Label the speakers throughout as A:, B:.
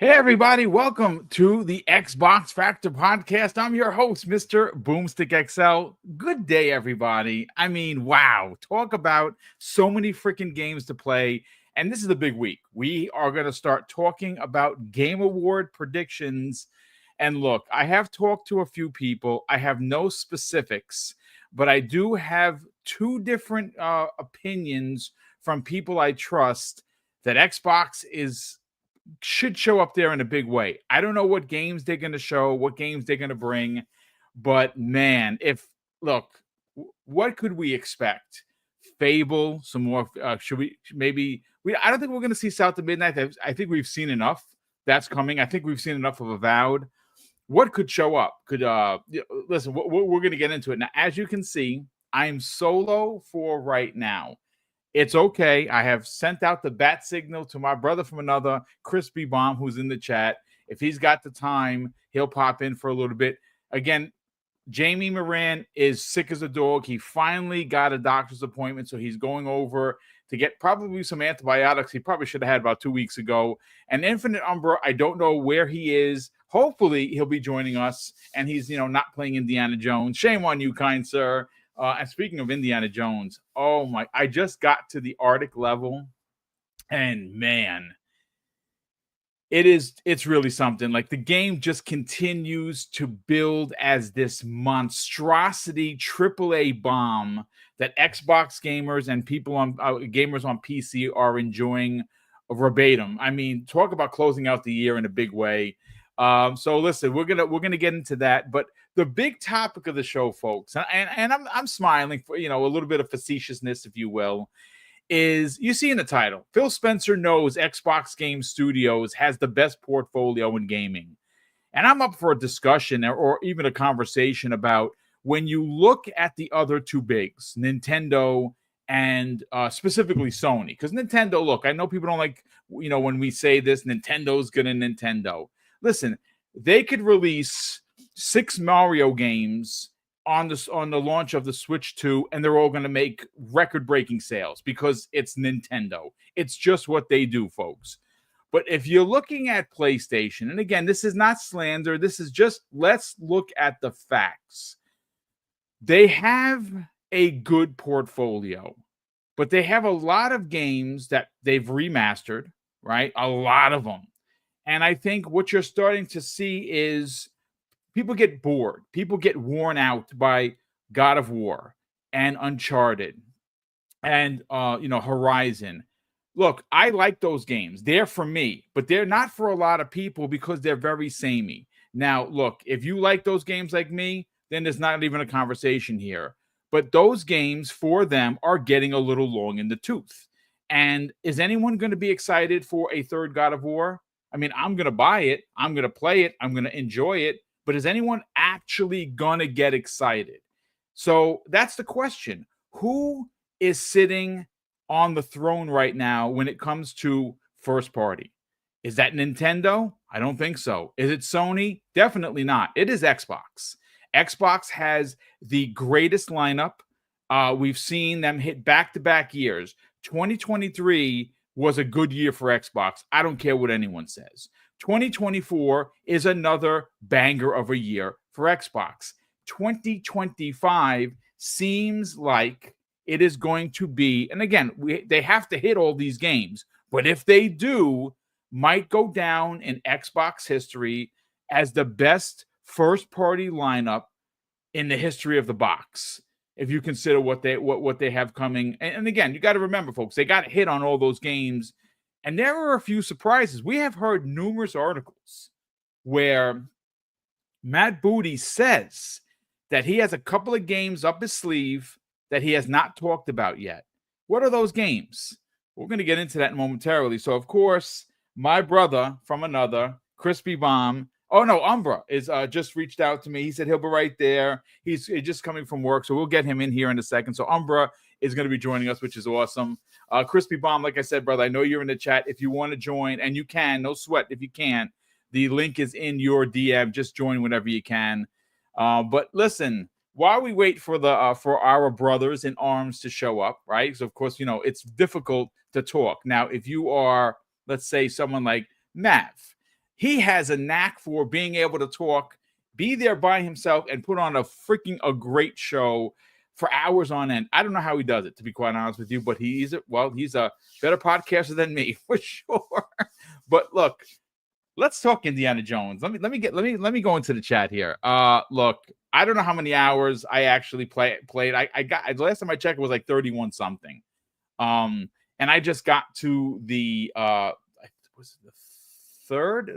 A: Hey, everybody, welcome to the Xbox Factor podcast. I'm your host, Mr. BoomStick XL. Good day, everybody. I mean, wow, talk about so many freaking games to play. And this is the big week. We are going to start talking about Game Award predictions. And look, I have talked to a few people, I have no specifics, but I do have two different opinions from people I trust that Xbox should show up there in a big way. I don't know what games they're going to show, what games they're going to bring, but man, if look, what could we expect? Fable, some more. Should we maybe? I don't think we're going to see South of Midnight. I think we've seen enough. That's coming. I think we've seen enough of Avowed. What could show up? Listen? We're going to get into it now. As you can see, I'm solo for right now. It's okay. I have sent out the bat signal to my brother from another, Crispy Bomb, who's in the chat. If he's got the time, he'll pop in for a little bit. Again, Jamie Moran is sick as a dog. He finally got a doctor's appointment, so he's going over to get probably some antibiotics he probably should have had about 2 weeks ago. And Infinite Umbra, I don't know where he is. Hopefully, he'll be joining us, and he's not playing Indiana Jones. Shame on you, kind sir. And speaking of Indiana Jones, oh my, I just got to the Arctic level, and man, it's really something. Like, the game just continues to build as this monstrosity AAA bomb that Xbox gamers and people on gamers on PC are enjoying verbatim. I mean, talk about closing out the year in a big way. So listen, we're gonna get into that, but the big topic of the show, folks, and I'm smiling for a little bit of facetiousness, if you will, is you see in the title, Phil Spencer knows Xbox Game Studios has the best portfolio in gaming, and I'm up for a discussion or even a conversation about when you look at the other two bigs, Nintendo and specifically Sony, because Nintendo, look, I know people don't like when we say this, Nintendo's gonna Nintendo. Listen, they could release 6 Mario games on the launch of the Switch 2, and they're all going to make record-breaking sales because it's Nintendo. It's just what they do, folks. But if you're looking at PlayStation, and again, this is not slander, this is just, let's look at the facts. They have a good portfolio, but they have a lot of games that they've remastered, right? A lot of them. And I think what you're starting to see is people get bored. People get worn out by God of War and Uncharted and Horizon. Look, I like those games. They're for me, but they're not for a lot of people because they're very samey. Now, look, if you like those games like me, then there's not even a conversation here. But those games for them are getting a little long in the tooth. And is anyone going to be excited for a third God of War? I mean, I'm going to buy it. I'm going to play it. I'm going to enjoy it. But is anyone actually going to get excited? So that's the question. Who is sitting on the throne right now when it comes to first party? Is that Nintendo? I don't think so. Is it Sony? Definitely not. It is Xbox. Xbox has the greatest lineup. We've seen them hit back-to-back years. 2023 was a good year for Xbox. I don't care what anyone says. 2024 is another banger of a year for Xbox. 2025 seems like it is going to be, and again, they have to hit all these games, but if they do, might go down in Xbox history as the best first-party lineup in the history of the box. If you consider what they have coming. And again, you got to remember, folks, they got hit on all those games. And there are a few surprises. We have heard numerous articles where Matt Booty says that he has a couple of games up his sleeve that he has not talked about yet. What are those games? We're going to get into that momentarily. So, of course, my brother from another, Crispy Bomb, oh, no, Umbra is just reached out to me. He said he'll be right there. He's just coming from work, so we'll get him in here in a second. So Umbra is going to be joining us, which is awesome. Crispy Bomb, like I said, brother, I know you're in the chat. If you want to join, and you can, no sweat if you can, the link is in your DM. Just join whenever you can. But listen, while we wait for our brothers in arms to show up, right? So, of course, it's difficult to talk. Now, if you are, let's say, someone like Mav, he has a knack for being able to talk, be there by himself, and put on a great show for hours on end. I don't know how he does it, to be quite honest with you, but he's a better podcaster than me for sure. But look, let's talk Indiana Jones. Let me go into the chat here. Look, I don't know how many hours I actually played. I got the last time I checked, it was like 31 something. And I just got to the was it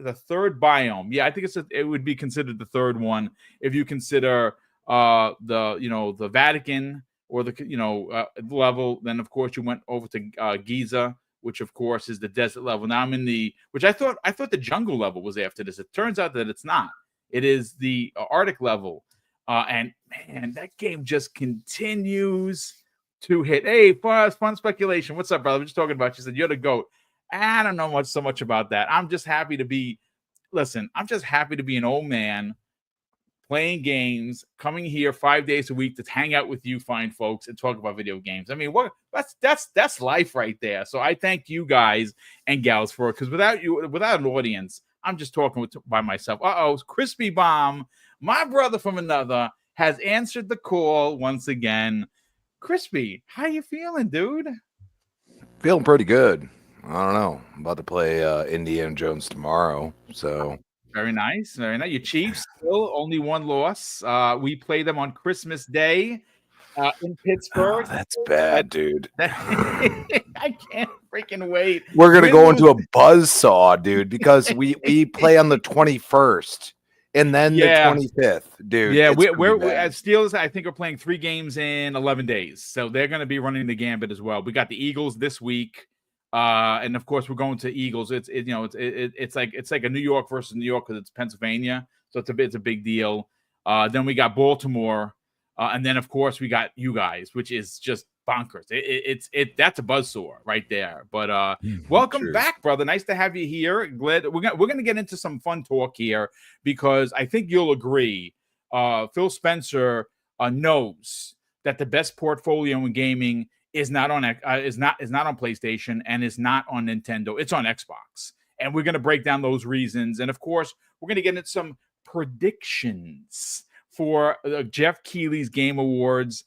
A: the third biome. Yeah, I think it would be considered the third one if you consider the Vatican or the level. Then of course you went over to Giza, which of course is the desert level. Now I'm in which I thought the jungle level was after this. It turns out that it's not. It is the Arctic level. And man, that game just continues to hit. Hey, fun speculation. What's up, brother? We're just talking about. She said you're the GOAT. I don't know so much about that. I'm just happy to be. Listen, I'm just happy to be an old man playing games, coming here 5 days a week to hang out with you fine folks and talk about video games. I mean, that's life right there. So I thank you guys and gals for it, because without an audience, I'm just talking by myself. Crispy Bomb, my brother from another, has answered the call once again. Crispy, how you feeling, dude?
B: Feeling pretty good. I don't know. I'm about to play Indiana Jones tomorrow, so
A: very nice, very nice. Your Chiefs still only one loss. We play them on Christmas Day in Pittsburgh.
B: Oh, that's bad, dude.
A: I can't freaking wait.
B: We're gonna go into a buzzsaw, dude, because we play on the 21st and then the 25th, dude.
A: Yeah, we're at Steelers. I think we're playing 3 games in 11 days, so they're going to be running the gambit as well. We got the Eagles this week. And of course, we're going to Eagles. It's like a New York versus New York because it's Pennsylvania, so it's a big deal. Then we got Baltimore, and then of course we got you guys, which is just bonkers. That's a buzzsaw right there. But welcome back, brother. Nice to have you here. Glad we're gonna get into some fun talk here, because I think you'll agree. Phil Spencer knows that the best portfolio in gaming is not on PlayStation and is not on Nintendo. It's on Xbox. And we're going to break down those reasons. And of course, we're going to get into some predictions for Jeff Keighley's Game Awards.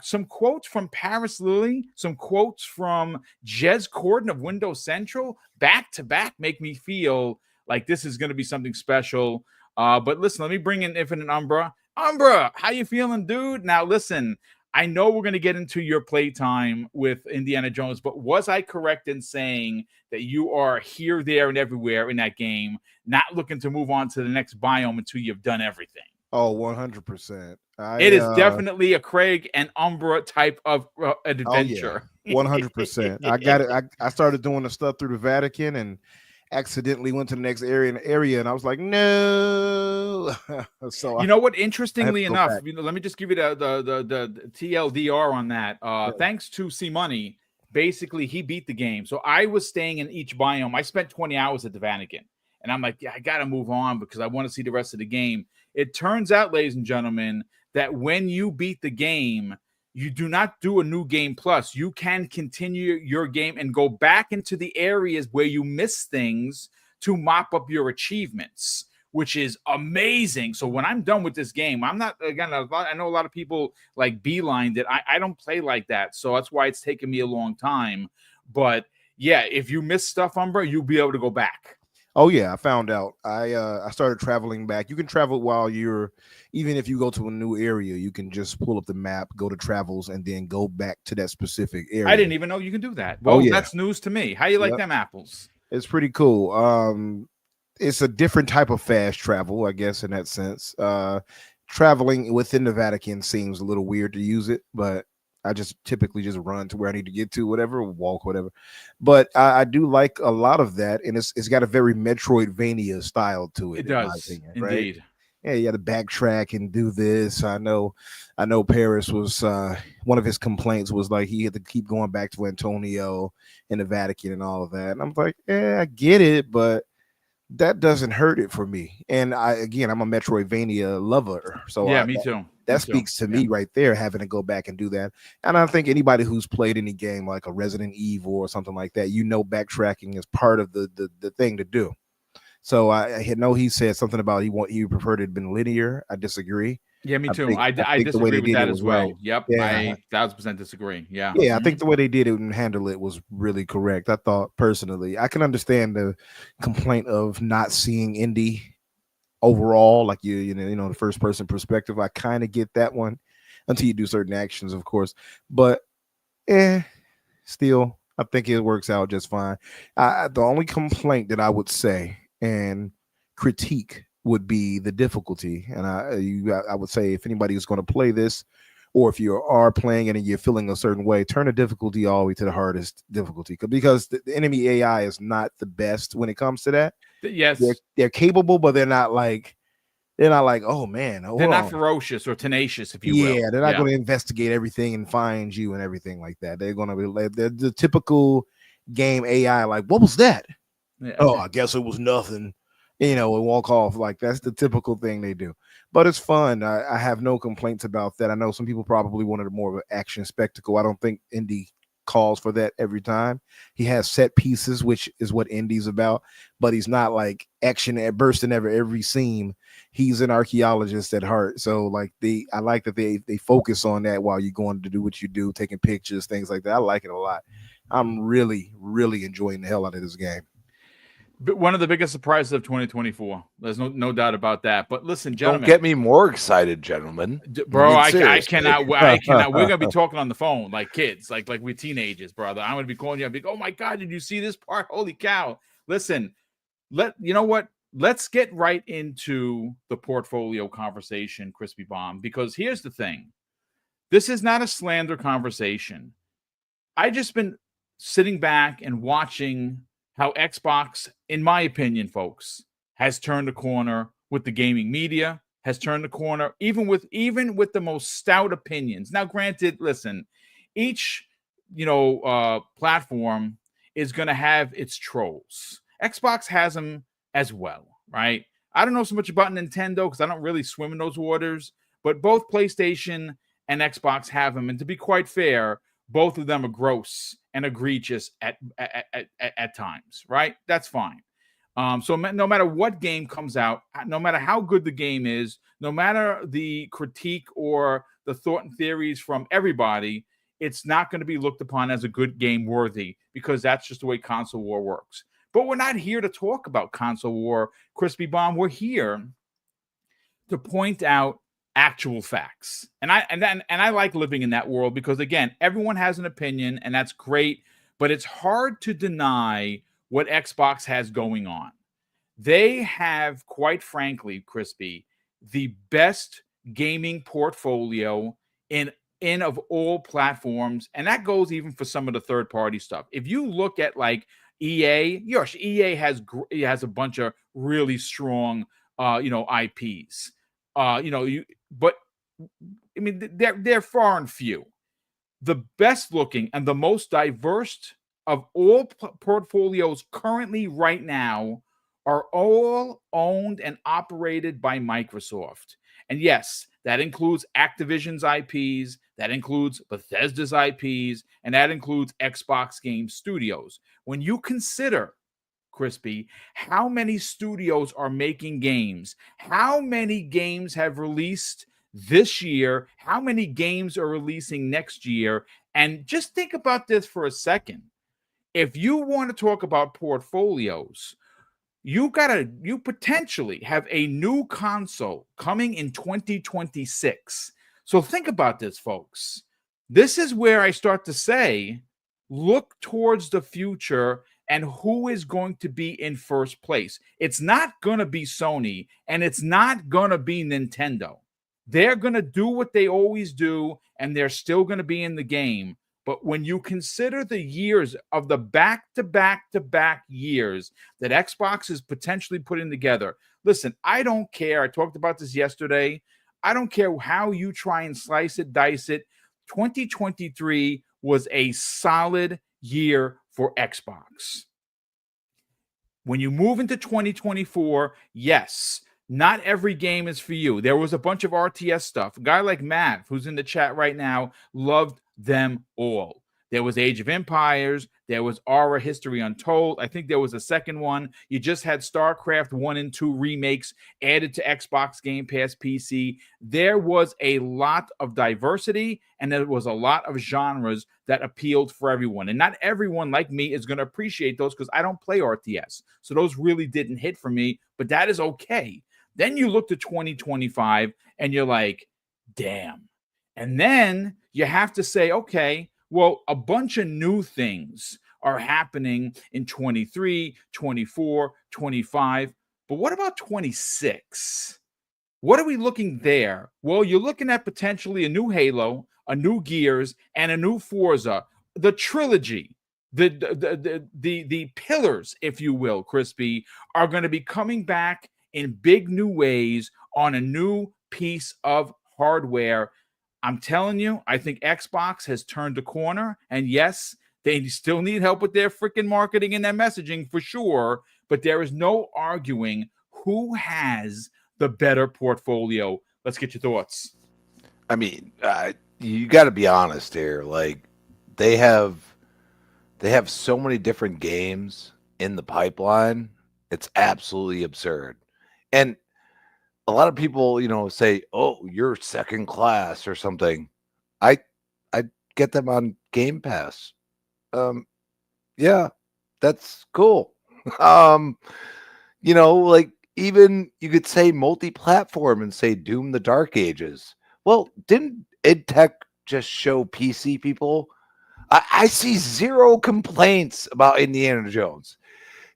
A: Some quotes from Paris Lilly, some quotes from Jez Corden of Windows Central, back to back, make me feel like this is going to be something special. But listen, let me bring in Infinite Umbra. Umbra, how you feeling, dude? Now listen, I know we're going to get into your playtime with Indiana Jones, but was I correct in saying that you are here, there, and everywhere in that game, not looking to move on to the next biome until you've done everything?
C: Oh, 100%.
A: It is definitely a Craig and Umbra type of adventure.
C: 100%. I got it. I started doing the stuff through the Vatican and accidentally went to the next area, and I was like, no. So
A: you know what? Interestingly enough, let me just give you the TLDR on that. Thanks to C Money, basically he beat the game. So I was staying in each biome. I spent 20 hours at the Vatican, and I'm like, yeah, I got to move on because I want to see the rest of the game. It turns out, ladies and gentlemen, that when you beat the game, you do not do a new game plus. You can continue your game and go back into the areas where you miss things to mop up your achievements, which is amazing. So when I'm done with this game, I'm not, again, I know a lot of people like beeline that I don't play like that. So that's why it's taken me a long time. But yeah, if you miss stuff, Umbra, you'll be able to go back.
C: Oh yeah, I found out. I started traveling back. You can travel while even if you go to a new area, you can just pull up the map, go to travels, and then go back to that specific area.
A: I didn't even know you can do that. Well, that's news to me. How you like them apples?
C: It's pretty cool. It's a different type of fast travel, I guess, in that sense. Traveling within the Vatican seems a little weird to use it, but I just typically just run to where I need to get to, whatever, walk, whatever. But I do like a lot of that, and it's got a very Metroidvania style to it.
A: It does, opinion, indeed.
C: Right? Yeah, you got to backtrack and do this. I know. Paris was one of his complaints was like he had to keep going back to Antonio in the Vatican and all of that. And I'm like, yeah, I get it, but that doesn't hurt it for me. And I'm a Metroidvania lover. So
A: yeah, me too.
C: That speaks to me right there, having to go back and do that. And I think anybody who's played any game like a Resident Evil or something like that, backtracking is part of the thing to do. So I know he said something about he preferred it had been linear. I disagree.
A: Yeah, me too. I
C: think the way
A: disagree
C: they
A: with
C: did
A: that
C: it
A: as
C: was right.
A: well. Yep,
C: Yeah,
A: I 1000% disagree. Yeah.
C: yeah, I think the way they did it and handle it was really correct. I thought personally, I can understand the complaint of not seeing indie overall, like the first person perspective. I kind of get that one until you do certain actions, of course. But still, I think it works out just fine. The only complaint that I would say and critique would be the difficulty. And I would say if anybody is going to play this, or if you are playing it and you're feeling a certain way, turn the difficulty all the way to the hardest difficulty, because the enemy AI is not the best when it comes to that.
A: Yes,
C: they're capable, but they're not like, oh man,
A: they're not ferocious or tenacious, if you will.
C: Yeah, they're not going to investigate everything and find you and everything like that. They're going to be like the typical game AI, like, what was that? Yeah. Oh, I guess it was nothing. And walk off. Like, that's the typical thing they do. But it's fun. I have no complaints about that. I know some people probably wanted more of an action spectacle. I don't think indie calls for that every time. He has set pieces, which is what indie's about, but he's not like action at bursting every seam. He's an archaeologist at heart. So like I like that they focus on that while you're going to do what you do, taking pictures, things like that. I like it a lot. I'm really, really enjoying the hell out of this game.
A: But one of the biggest surprises of 2024. There's no doubt about that. But listen, gentlemen,
B: don't get me more excited, gentlemen.
A: Bro, I cannot. We're gonna be talking on the phone like kids, like we're teenagers, brother. I'm gonna be calling you. I'll be, oh my god, did you see this part? Holy cow! Listen, you know what? Let's get right into the portfolio conversation, Crispy Bomb. Because here's the thing: this is not a slander conversation. I just been sitting back and watching how Xbox, in my opinion, folks, has turned a corner with the gaming media, has turned the corner even with the most stout opinions. Now, granted, listen, each platform is going to have its trolls. Xbox has them as well, right? I don't know so much about Nintendo because I don't really swim in those waters, but both PlayStation and Xbox have them. And to be quite fair, both of them are gross and egregious at times, right? That's fine. So no matter what game comes out, no matter how good the game is, no matter the critique or the thought and theories from everybody, it's not going to be looked upon as a good game worthy, because that's just the way console war works. But we're not here to talk about console war, Crispy Bomb. We're here to point out actual facts. And I like living in that world because, again, everyone has an opinion, and that's great, but it's hard to deny what Xbox has going on. They have, quite frankly, Crispy, the best gaming portfolio in of all platforms, and that goes even for some of the third-party stuff. If you look at like EA, yes, EA has a bunch of really strong IPs. But I mean, they're far and few. The best looking and the most diverse of all portfolios currently right now are all owned and operated by Microsoft. And yes, that includes Activision's IPs, that includes Bethesda's IPs, and that includes Xbox Game Studios. When you consider, Crispy, how many studios are making games, how many games have released this year, how many games are releasing next year, and just think about this for a second. If you want to talk about portfolios, you potentially have a new console coming in 2026. So think about this, folks. This is where I start to say, look towards the future and who is going to be in first place. It's not going to be Sony, and it's not going to be Nintendo. They're going to do what they always do, and they're still going to be in the game. But when you consider the years of the back-to-back years that Xbox is potentially putting together, listen, I don't care. I talked about this yesterday. I don't care how you try and slice it, dice it. 2023 was a solid year for Xbox. When you move into 2024, yes, not every game is for you. There was a bunch of RTS stuff. A guy like Mav, who's in the chat right now, loved them all. There was Age of Empires. There was Aura History Untold. I think there was a second one. You just had StarCraft 1 and 2 remakes added to Xbox Game Pass PC. There was a lot of diversity, and there was a lot of genres that appealed for everyone. And not everyone like me is going to appreciate those because I don't play RTS. So those really didn't hit for me, but that is okay. Then you look to 2025 and you're like, damn. And then you have to say, okay, well, a bunch of new things are happening in 23, 24, 25. But what about 26? What are we looking there? Well, you're looking at potentially a new Halo, a new Gears, and a new Forza. The trilogy, the pillars, if you will, Crispy, are going to be coming back in big new ways on a new piece of hardware. I'm telling you, I think Xbox has turned a corner. And yes, they still need help with their freaking marketing and their messaging for sure. But there is no arguing who has the better portfolio. Let's get your thoughts.
B: I mean, you got to be honest here. Like, they have so many different games in the pipeline. It's absolutely absurd. And a lot of people, say, "Oh, you're second class" or something. I get them on Game Pass. Yeah, that's cool. Like, even you could say multi-platform and say Doom the Dark Ages. Well, didn't IdTech just show PC people? I see zero complaints about Indiana Jones.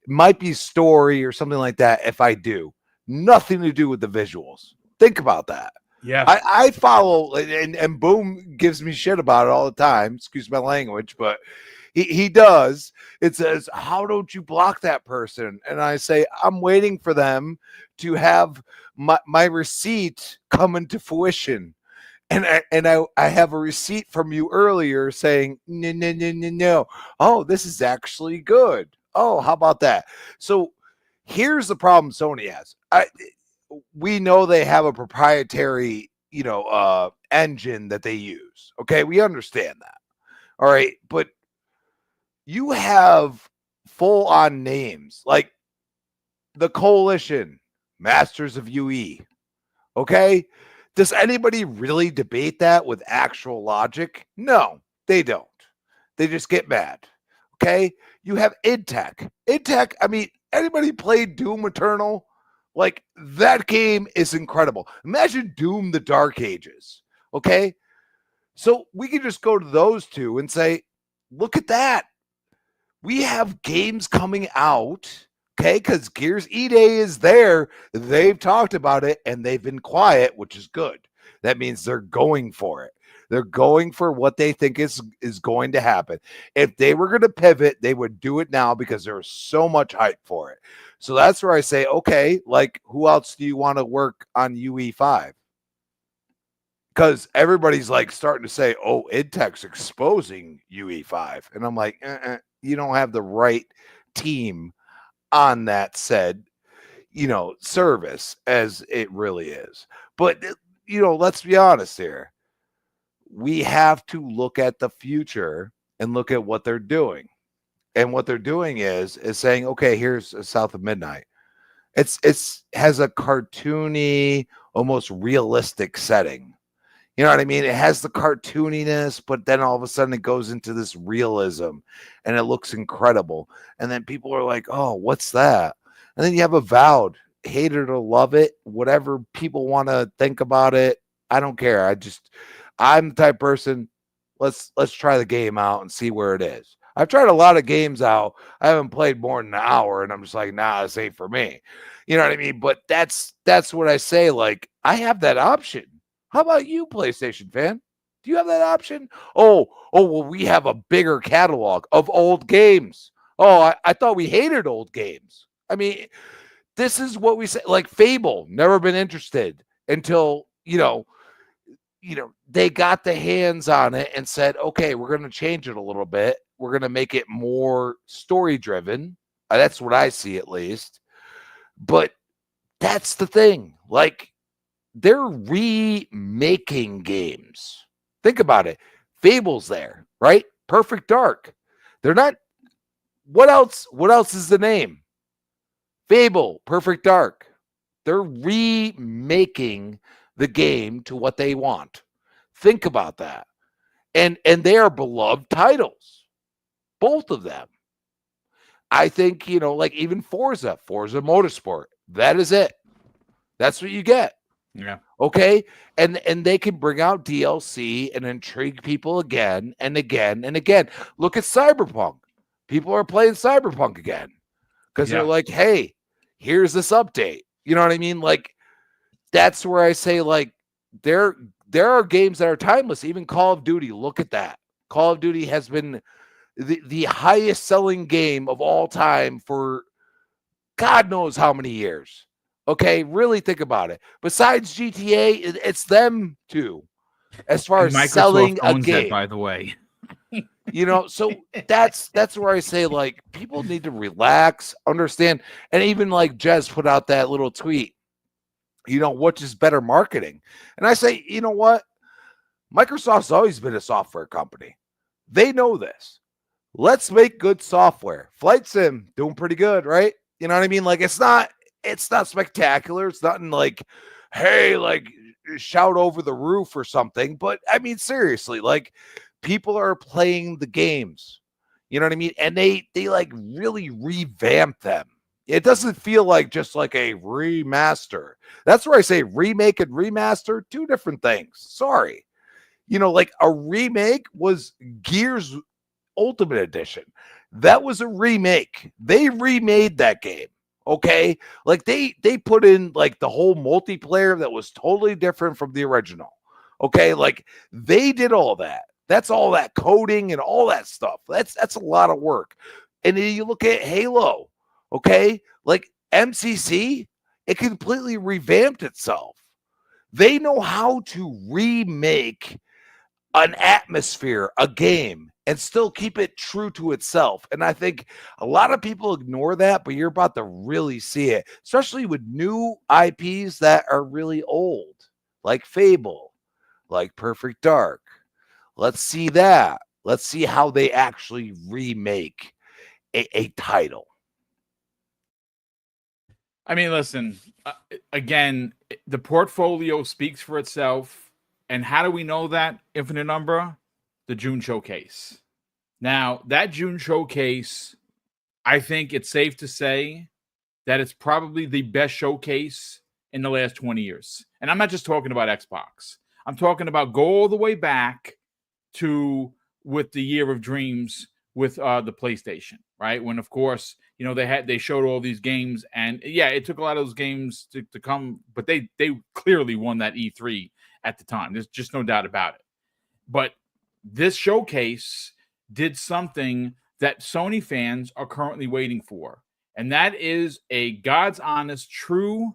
B: It might be story or something like that. If I do, nothing to do with the visuals. Think about that.
A: Yeah.
B: I follow, and Boom gives me shit about it all the time. Excuse my language, but he does. It says, "How don't you block that person?" And I say, I'm waiting for them to have my receipt come into fruition. And I have a receipt from you earlier saying, no. Oh, this is actually good. Oh, how about that? So here's the problem Sony has. We know they have a proprietary, engine that they use. Okay, we understand that. All right, but you have full-on names like the Coalition, Masters of UE. Okay, does anybody really debate that with actual logic? No, they don't. They just get mad. Okay, you have IdTech. IdTech. I mean, anybody played Doom Eternal? Like, that game is incredible. Imagine Doom the Dark Ages. Okay, so we can just go to those two and say, look at that. We have games coming out, okay, because Gears E-Day is there. They've talked about it, and they've been quiet, which is good. That means they're going for it. They're going for what they think is going to happen. If they were going to pivot, they would do it now because there's so much hype for it. So that's where I say, okay, like, who else do you want to work on UE5? Because everybody's like starting to say, oh, IdTech's exposing UE5. And I'm like, you don't have the right team on that said, service as it really is. But, let's be honest here. We have to look at the future and look at what they're doing. And what they're doing is saying, okay, here's South of Midnight. It's has a cartoony, almost realistic setting. You know what I mean? It has the cartooniness, but then all of a sudden it goes into this realism and it looks incredible. And then people are like, oh, what's that? And then you have Avowed, hate it or love it, whatever people want to think about it. I don't care. I'm the type of person, let's try the game out and see where it is. I've tried a lot of games out. I haven't played more than an hour and I'm just like, nah, this ain't for me. You know what I mean? But that's what I say. Like, I have that option. How about you, PlayStation fan? Do you have that option? Oh, well, we have a bigger catalog of old games. Oh, I thought we hated old games. I mean, this is what we say. Like Fable, never been interested until, they got the hands on it and said, okay, we're going to change it a little bit. We're going to make it more story driven. That's what I see, at least. But that's the thing. Like, they're remaking games. Think about it. Fable's there, right? Perfect Dark. They're not. What else? What else is the name? Fable, Perfect Dark. They're remaking the game to what they want. Think about that. And they are beloved titles. Both of them. I think, like even Forza Motorsport. That is it. That's what you get.
A: Yeah.
B: Okay. And they can bring out DLC and intrigue people again and again and again. Look at Cyberpunk. People are playing Cyberpunk again because they're like, hey, here's this update. You know what I mean? Like, that's where I say, like, there are games that are timeless. Even Call of Duty. Look at that. Call of Duty has been the highest selling game of all time for God knows how many years. Okay, really think about it. Besides GTA, it's them too, as far as
A: Microsoft
B: selling a
A: owns
B: game.
A: that, by the way.
B: So that's where I say, like, people need to relax, understand, and even like Jez put out that little tweet. Which is better marketing? And I say, you know what? Microsoft's always been a software company. They know this. Let's make good software. Flight Sim doing pretty good, right? You know what I mean? Like, it's not spectacular. It's nothing like, hey, like, shout over the roof or something. But I mean, seriously, like, people are playing the games. You know what I mean? And they like really revamp them. It doesn't feel like just like a remaster. That's where I say remake and remaster, two different things. Sorry. Like a remake was Gears Ultimate Edition. That was a remake. They remade that game. Okay. Like they put in like the whole multiplayer that was totally different from the original. Okay. Like they did all that. That's all that coding and all that stuff. That's a lot of work. And then you look at Halo. Okay. Like MCC, it completely revamped itself. They know how to remake an atmosphere, a game, and still keep it true to itself. And I think a lot of people ignore that, but you're about to really see it, especially with new IPs that are really old, like Fable, like Perfect Dark. Let's see that. Let's see how they actually remake a title.
A: I mean, listen, again, the portfolio speaks for itself. And how do we know that, Infinite Umbra? The June showcase. Now, that June showcase, I think it's safe to say that it's probably the best showcase in the last 20 years. And I'm not just talking about Xbox. I'm talking about go all the way back to with the Year of Dreams with the PlayStation, right? When, of course, they showed all these games, and yeah, it took a lot of those games to come, but they clearly won that E3 at the time. There's just no doubt about it. But this showcase did something that Sony fans are currently waiting for, and that is a God's honest, true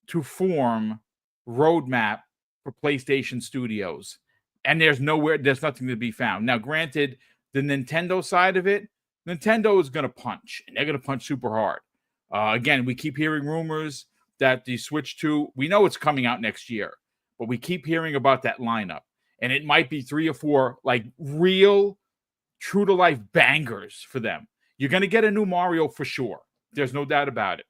A: to form roadmap for PlayStation Studios. And there's nothing to be found. Now, granted, the Nintendo side of it, Nintendo is going to punch, and they're going to punch super hard. Again, we keep hearing rumors that the Switch 2, we know it's coming out next year, but we keep hearing about that lineup. And it might be 3 or 4 like real true-to-life bangers for them. You're going to get a new Mario for sure. There's no doubt about it.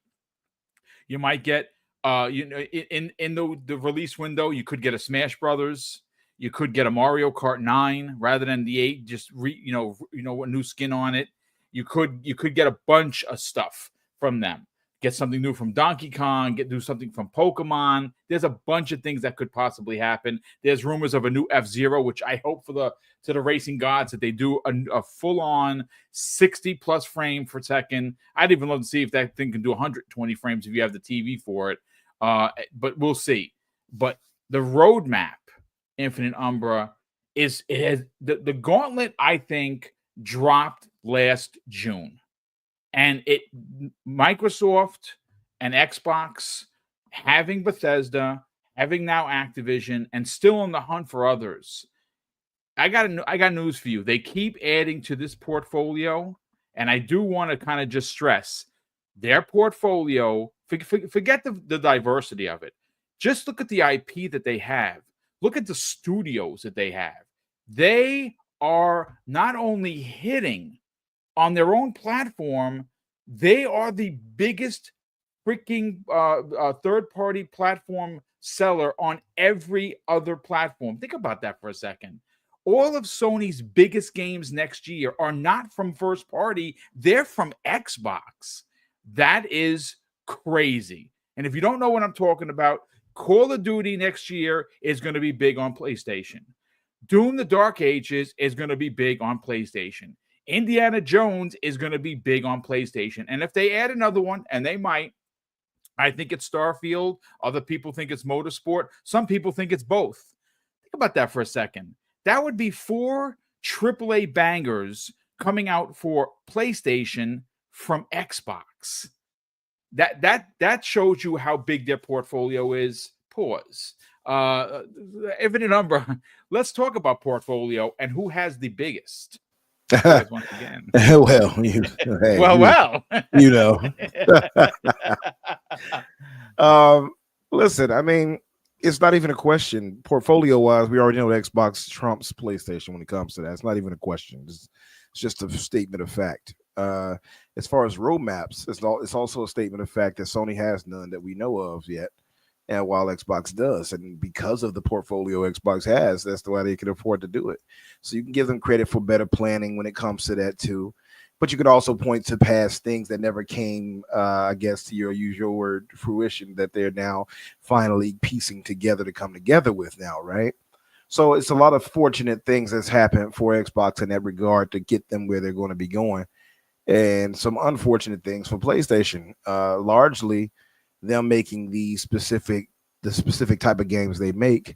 A: You might get, in the release window, you could get a Smash Brothers. You could get a Mario Kart 9 rather than the 8, just a new skin on it. You could get a bunch of stuff from them. Get something new from Donkey Kong, do something from Pokemon. There's a bunch of things that could possibly happen. There's rumors of a new F-Zero, which I hope to the racing gods that they do a full-on 60-plus frame per second. I'd even love to see if that thing can do 120 frames if you have the TV for it. But we'll see. But the roadmap, Infinite Umbra, the gauntlet, I think, dropped last June. And Microsoft and Xbox having Bethesda, having now Activision, and still on the hunt for others. I got news for you. They keep adding to this portfolio, and I do want to kind of just stress their portfolio. Forget the diversity of it. Just look at the IP that they have. Look at the studios that they have. They are not only hitting on their own platform, they are the biggest freaking third-party platform seller on every other platform. Think about that for a second. All of Sony's biggest games next year are not from first party, they're from Xbox. That is crazy. And if you don't know what I'm talking about, Call of Duty next year is going to be big on PlayStation. Doom the Dark Ages is going to be big on PlayStation. Indiana Jones is going to be big on PlayStation. And if they add another one, and they might, I think it's Starfield. Other people think it's Motorsport. Some people think it's both. Think about that for a second. That would be 4 AAA bangers coming out for PlayStation from Xbox. That shows you how big their portfolio is. Pause. Infinite number. Let's talk about portfolio and who has the biggest. Once again.
C: Well, hey,
A: well.
C: You know. Listen, I mean, it's not even a question. Portfolio wise, we already know Xbox trumps PlayStation when it comes to that. It's not even a question. It's just a statement of fact. As far as roadmaps, it's also a statement of fact that Sony has none that we know of yet, and while Xbox does, and because of the portfolio Xbox has, that's why they can afford to do it. So you can give them credit for better planning when it comes to that too. But you could also point to past things that never came, I guess, to use your word, fruition, that they're now finally piecing together to come together with now, right? So it's a lot of fortunate things that's happened for Xbox in that regard to get them where they're going to be going, and some unfortunate things for PlayStation. Largely, them making the specific type of games they make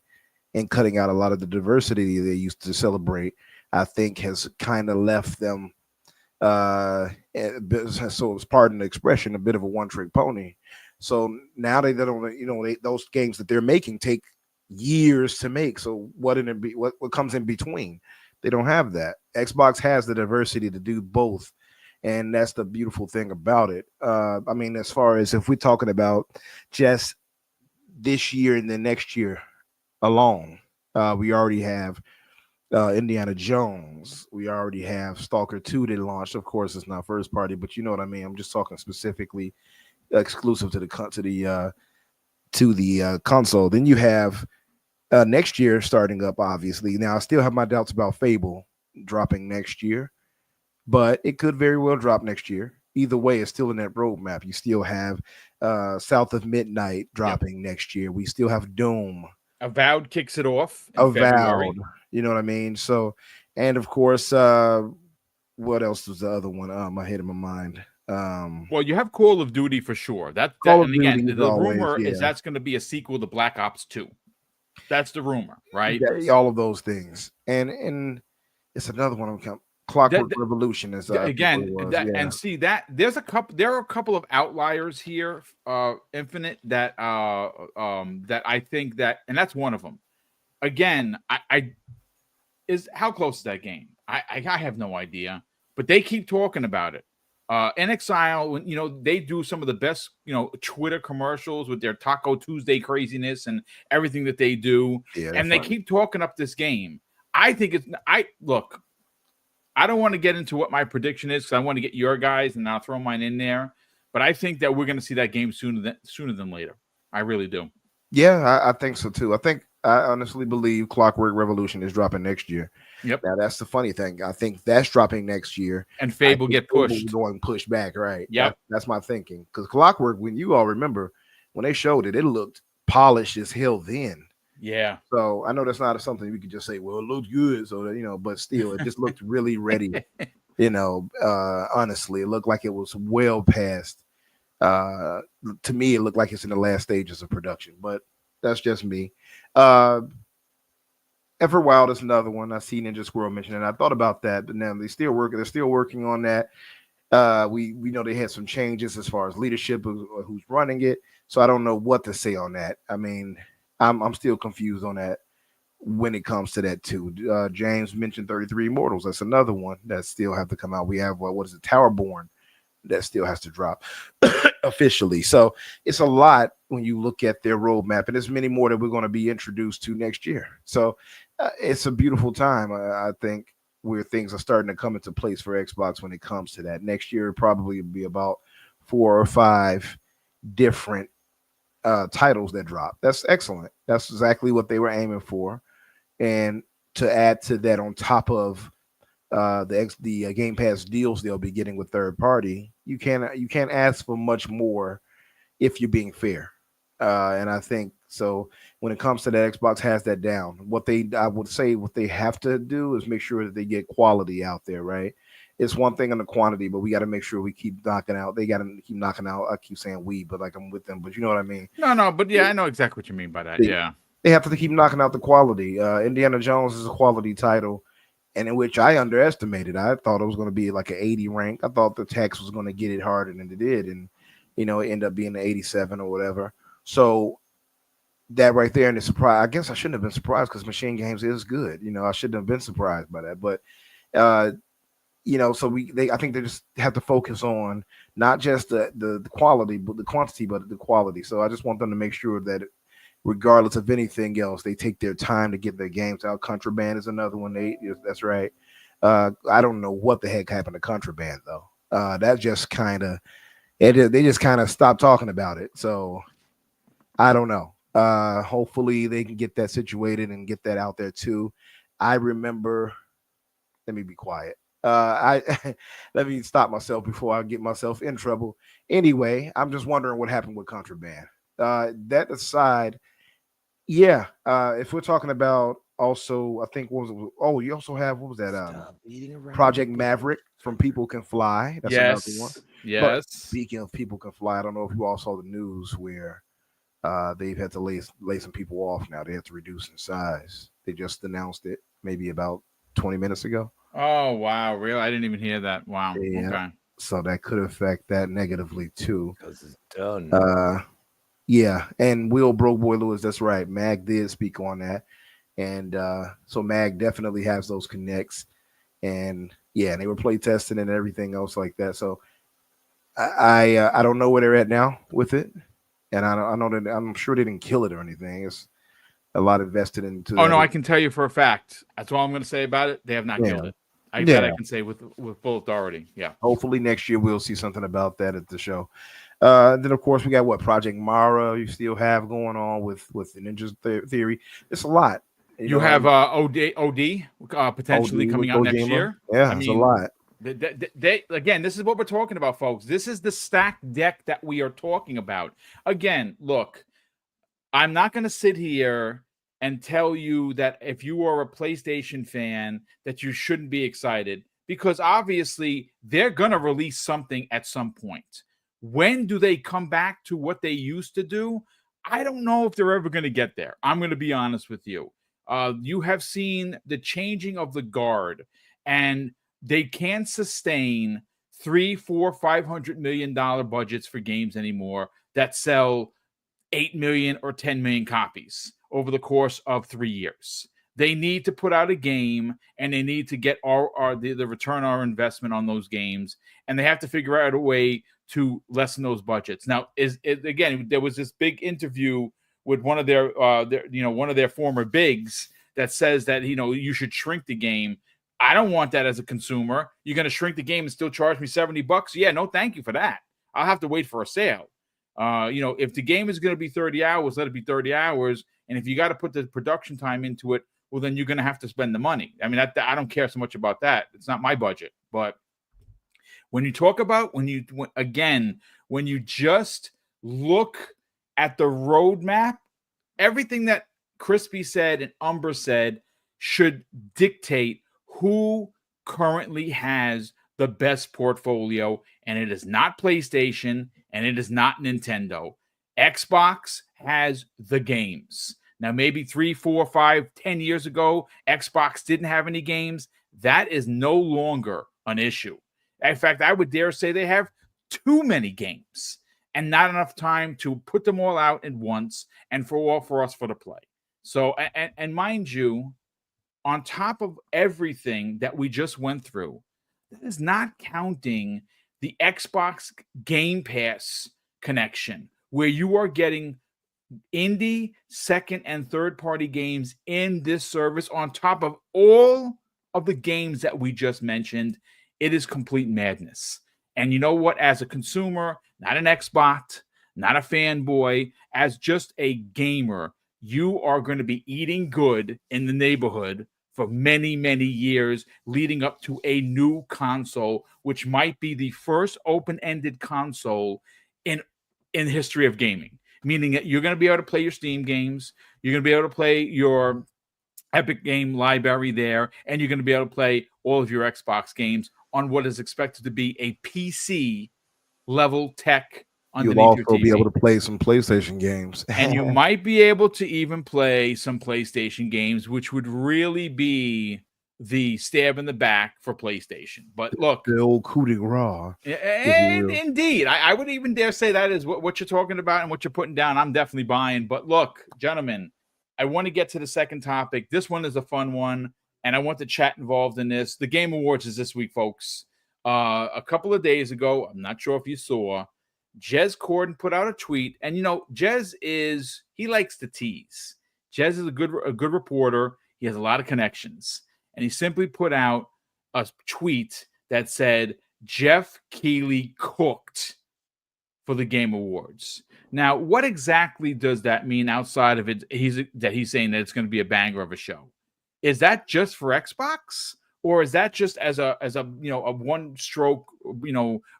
C: and cutting out a lot of the diversity they used to celebrate, I think has kind of left them. So it's, pardon the expression, a bit of a one-trick pony. So now they don't, those games that they're making take years to make. So what comes in between? They don't have that. Xbox has the diversity to do both, and that's the beautiful thing about it. I mean, as far as if we're talking about just this year and the next year alone, we already have Indiana Jones. We already have Stalker 2 that launched. Of course, it's not first party, but you know what I mean. I'm just talking specifically exclusive to the console. Then you have next year starting up. Obviously, now I still have my doubts about Fable dropping next year, but it could very well drop next year. Either way, it's still in that roadmap. You still have South of Midnight dropping next year. We still have Doom.
A: Avowed kicks it off in
C: Avowed.
A: February.
C: You know what I mean? So, and of course, what else was the other one? I had in my mind.
A: Well, you have Call of Duty for sure. And again, the rumor is that's going to be a sequel to Black Ops 2. That's the rumor, right?
C: Yeah, all of those things, and it's another one. Clockwork Revolution is
A: again, and see that there are a couple of outliers here, Infinite, that that I think that, and that's one of them. Again, I is how close is that game? I have no idea, but they keep talking about it. In Exile, they do some of the best, Twitter commercials with their Taco Tuesday craziness and everything that they do, and they keep talking up this game. I think look. I don't want to get into what my prediction is because I want to get your guys and I'll throw mine in there. But I think that we're going to see that game sooner than later. I really do.
C: Yeah, I think so too. I honestly believe Clockwork Revolution is dropping next year.
A: Yep.
C: Now that's the funny thing. I think that's dropping next year.
A: And Fable get pushed.
C: Going pushed back, right?
A: Yeah.
C: That's my thinking. Because Clockwork, when you all remember, when they showed it, it looked polished as hell then.
A: Yeah.
C: So I know that's not something we could just say, well, it looks good. So that, but still, it just looked really ready. Honestly, it looked like it was well past. To me, it looked like it's in the last stages of production, but that's just me. Everwild is another one. I see Ninja Squirrel mention it. I thought about that, but now they're still working on that. We know they had some changes as far as leadership of who's running it. So I don't know what to say on that. I mean, I'm still confused on that when it comes to that too. James mentioned 33 Immortals. That's another one that still have to come out. We have what is it, Towerborn, that still has to drop officially. So it's a lot when you look at their roadmap, and there's many more that we're going to be introduced to next year. So it's a beautiful time, I think, where things are starting to come into place for Xbox when it comes to that. Next year, probably be about 4 or 5 different titles that drop. That's excellent. That's exactly what they were aiming for. And to add to that, on top of the Game Pass deals they'll be getting with third party, you can't ask for much more if you're being fair. And I think so. When it comes to that, Xbox has that down. What they have to do is make sure that they get quality out there, right? It's one thing on the quantity, but we got to make sure we keep knocking out. They got to keep knocking out. I keep saying we, but like I'm with them. But you know what I mean?
A: No, but yeah, I know exactly what you mean by that. Yeah.
C: They have to keep knocking out the quality. Indiana Jones is a quality title, and in which I underestimated. I thought it was going to be like an 80 rank. I thought the text was going to get it harder than it did, and it ended up being an 87 or whatever. So that right there, and the surprise. I guess I shouldn't have been surprised because Machine Games is good. I shouldn't have been surprised by that. But so I think they just have to focus on not just the quality, but the quantity, but the quality. So I just want them to make sure that, regardless of anything else, they take their time to get their games out. Contraband is another one. That's right. I don't know what the heck happened to Contraband though. That just kind of they just kind of stopped talking about it. So I don't know. Hopefully they can get that situated and get that out there too. I remember. Let me be quiet. I let me stop myself before I get myself in trouble. Anyway, I'm just wondering what happened with Contraband. That aside, yeah. If we're talking about also, I think what was it? Oh, you also have, what was that? Project Maverick from People Can Fly. That's another one.
A: Yes.
C: But speaking of People Can Fly, I don't know if you all saw the news where they've had to lay some people off now. They have to reduce in size. They just announced it maybe about 20 minutes ago.
A: Oh wow, really? I didn't even hear that. Wow.
C: Yeah.
A: Okay.
C: So that could affect that negatively too.
B: Because it's done.
C: Yeah, and Will Broke Boy Lewis, that's right. Mag did speak on that. And so Mag definitely has those connects. And yeah, and they were play testing and everything else like that. So I don't know where they're at now with it. And I know that I'm sure they didn't kill it or anything. It's a lot invested into
A: Oh, no, I can tell you for a fact. That's all I'm going to say about it. They have not killed it. That I can say with full authority. Yeah.
C: Hopefully next year we'll see something about that at the show. Then of course we got Project Mara. You still have going on with the Ninja Theory. It's a lot.
A: You have OD potentially coming out next year.
C: Yeah, it's a lot.
A: They again, this is what we're talking about, folks. This is the stacked deck that we are talking about. Again, look, I'm not going to sit here and tell you that if you are a PlayStation fan that you shouldn't be excited, because obviously they're going to release something at some point. When do they come back to what they used to do? I don't know if they're ever going to get there. I'm going to be honest with you. You have seen the changing of the guard, and they can't sustain $300, $400, $500 million budgets for games anymore that sell 8 million or 10 million copies over the course of 3 years. They need to put out a game, and they need to get the return on our investment on those games, and they have to figure out a way to lessen those budgets. Now, again, there was this big interview with one of their former bigs that says that you should shrink the game. I don't want that as a consumer. You're going to shrink the game and still charge me $70? Yeah, no, thank you for that. I'll have to wait for a sale. If the game is going to be 30 hours, let it be 30 hours. And if you got to put the production time into it, well, then you're going to have to spend the money. I mean, I don't care so much about that. It's not my budget. But when you talk about, when you just look at the roadmap, everything that Crispy said and Umber said should dictate who currently has the best portfolio. And it is not PlayStation, and it is not Nintendo. Xbox has the games. Now, maybe 3, 4, 5, 10 years ago, Xbox didn't have any games. That is no longer an issue. In fact, I would dare say they have too many games and not enough time to put them all out at once and for us to play. So, and mind you, on top of everything that we just went through, that is not counting the Xbox Game Pass connection, where you are getting indie, second, and third-party games in this service on top of all of the games that we just mentioned, it is complete madness. And you know what? As a consumer, not an Xbot, not a fanboy, as just a gamer, you are going to be eating good in the neighborhood for many, many years leading up to a new console, which might be the first open-ended console in history of gaming. Meaning that you're going to be able to play your Steam games, you're going to be able to play your Epic game library there, and you're going to be able to play all of your Xbox games on what is expected to be a PC level tech underneath
C: You'll
A: your
C: also
A: TV.
C: be able to play some PlayStation games.
A: And you might be able to even play some PlayStation games, which would really be the stab in the back for PlayStation. But look,
C: the old coup de grace.
A: and indeed, I would even dare say that is what you're talking about and what you're putting down. I'm definitely buying. But look, gentlemen, I want to get to the second topic. This one is a fun one, and I want the chat involved in this. The Game Awards is this week, folks. A couple of days ago, I'm not sure if you saw, Jez Corden put out a tweet, and Jez he likes to tease. Jez is a good reporter. He has a lot of connections, and he simply put out a tweet that said Jeff Keighley cooked for the Game Awards. Now, what exactly does that mean outside of it? He's saying that it's going to be a banger of a show. Is that just for Xbox, or is that just as a a one stroke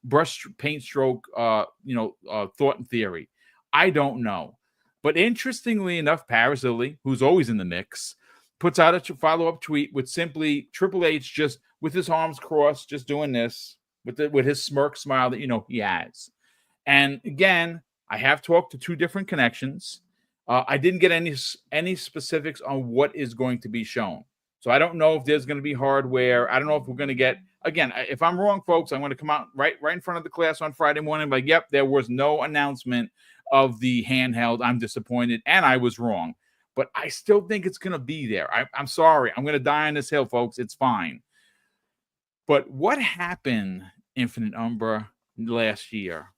A: brush paint stroke thought and theory? I don't know. But interestingly enough, Paris Lilly, who's always in the mix, puts out a follow-up tweet with simply Triple H just with his arms crossed, just doing this with his smirk smile that he has. And again, I have talked to two different connections. I didn't get any specifics on what is going to be shown. So I don't know if there's going to be hardware. I don't know if we're going to get, again, if I'm wrong, folks, I'm going to come out right in front of the class on Friday morning. Like, yep, there was no announcement of the handheld. I'm disappointed, and I was wrong. But I still think it's going to be there. I'm sorry. I'm going to die on this hill, folks. It's fine. But what happened, Infinite Umbra, last year?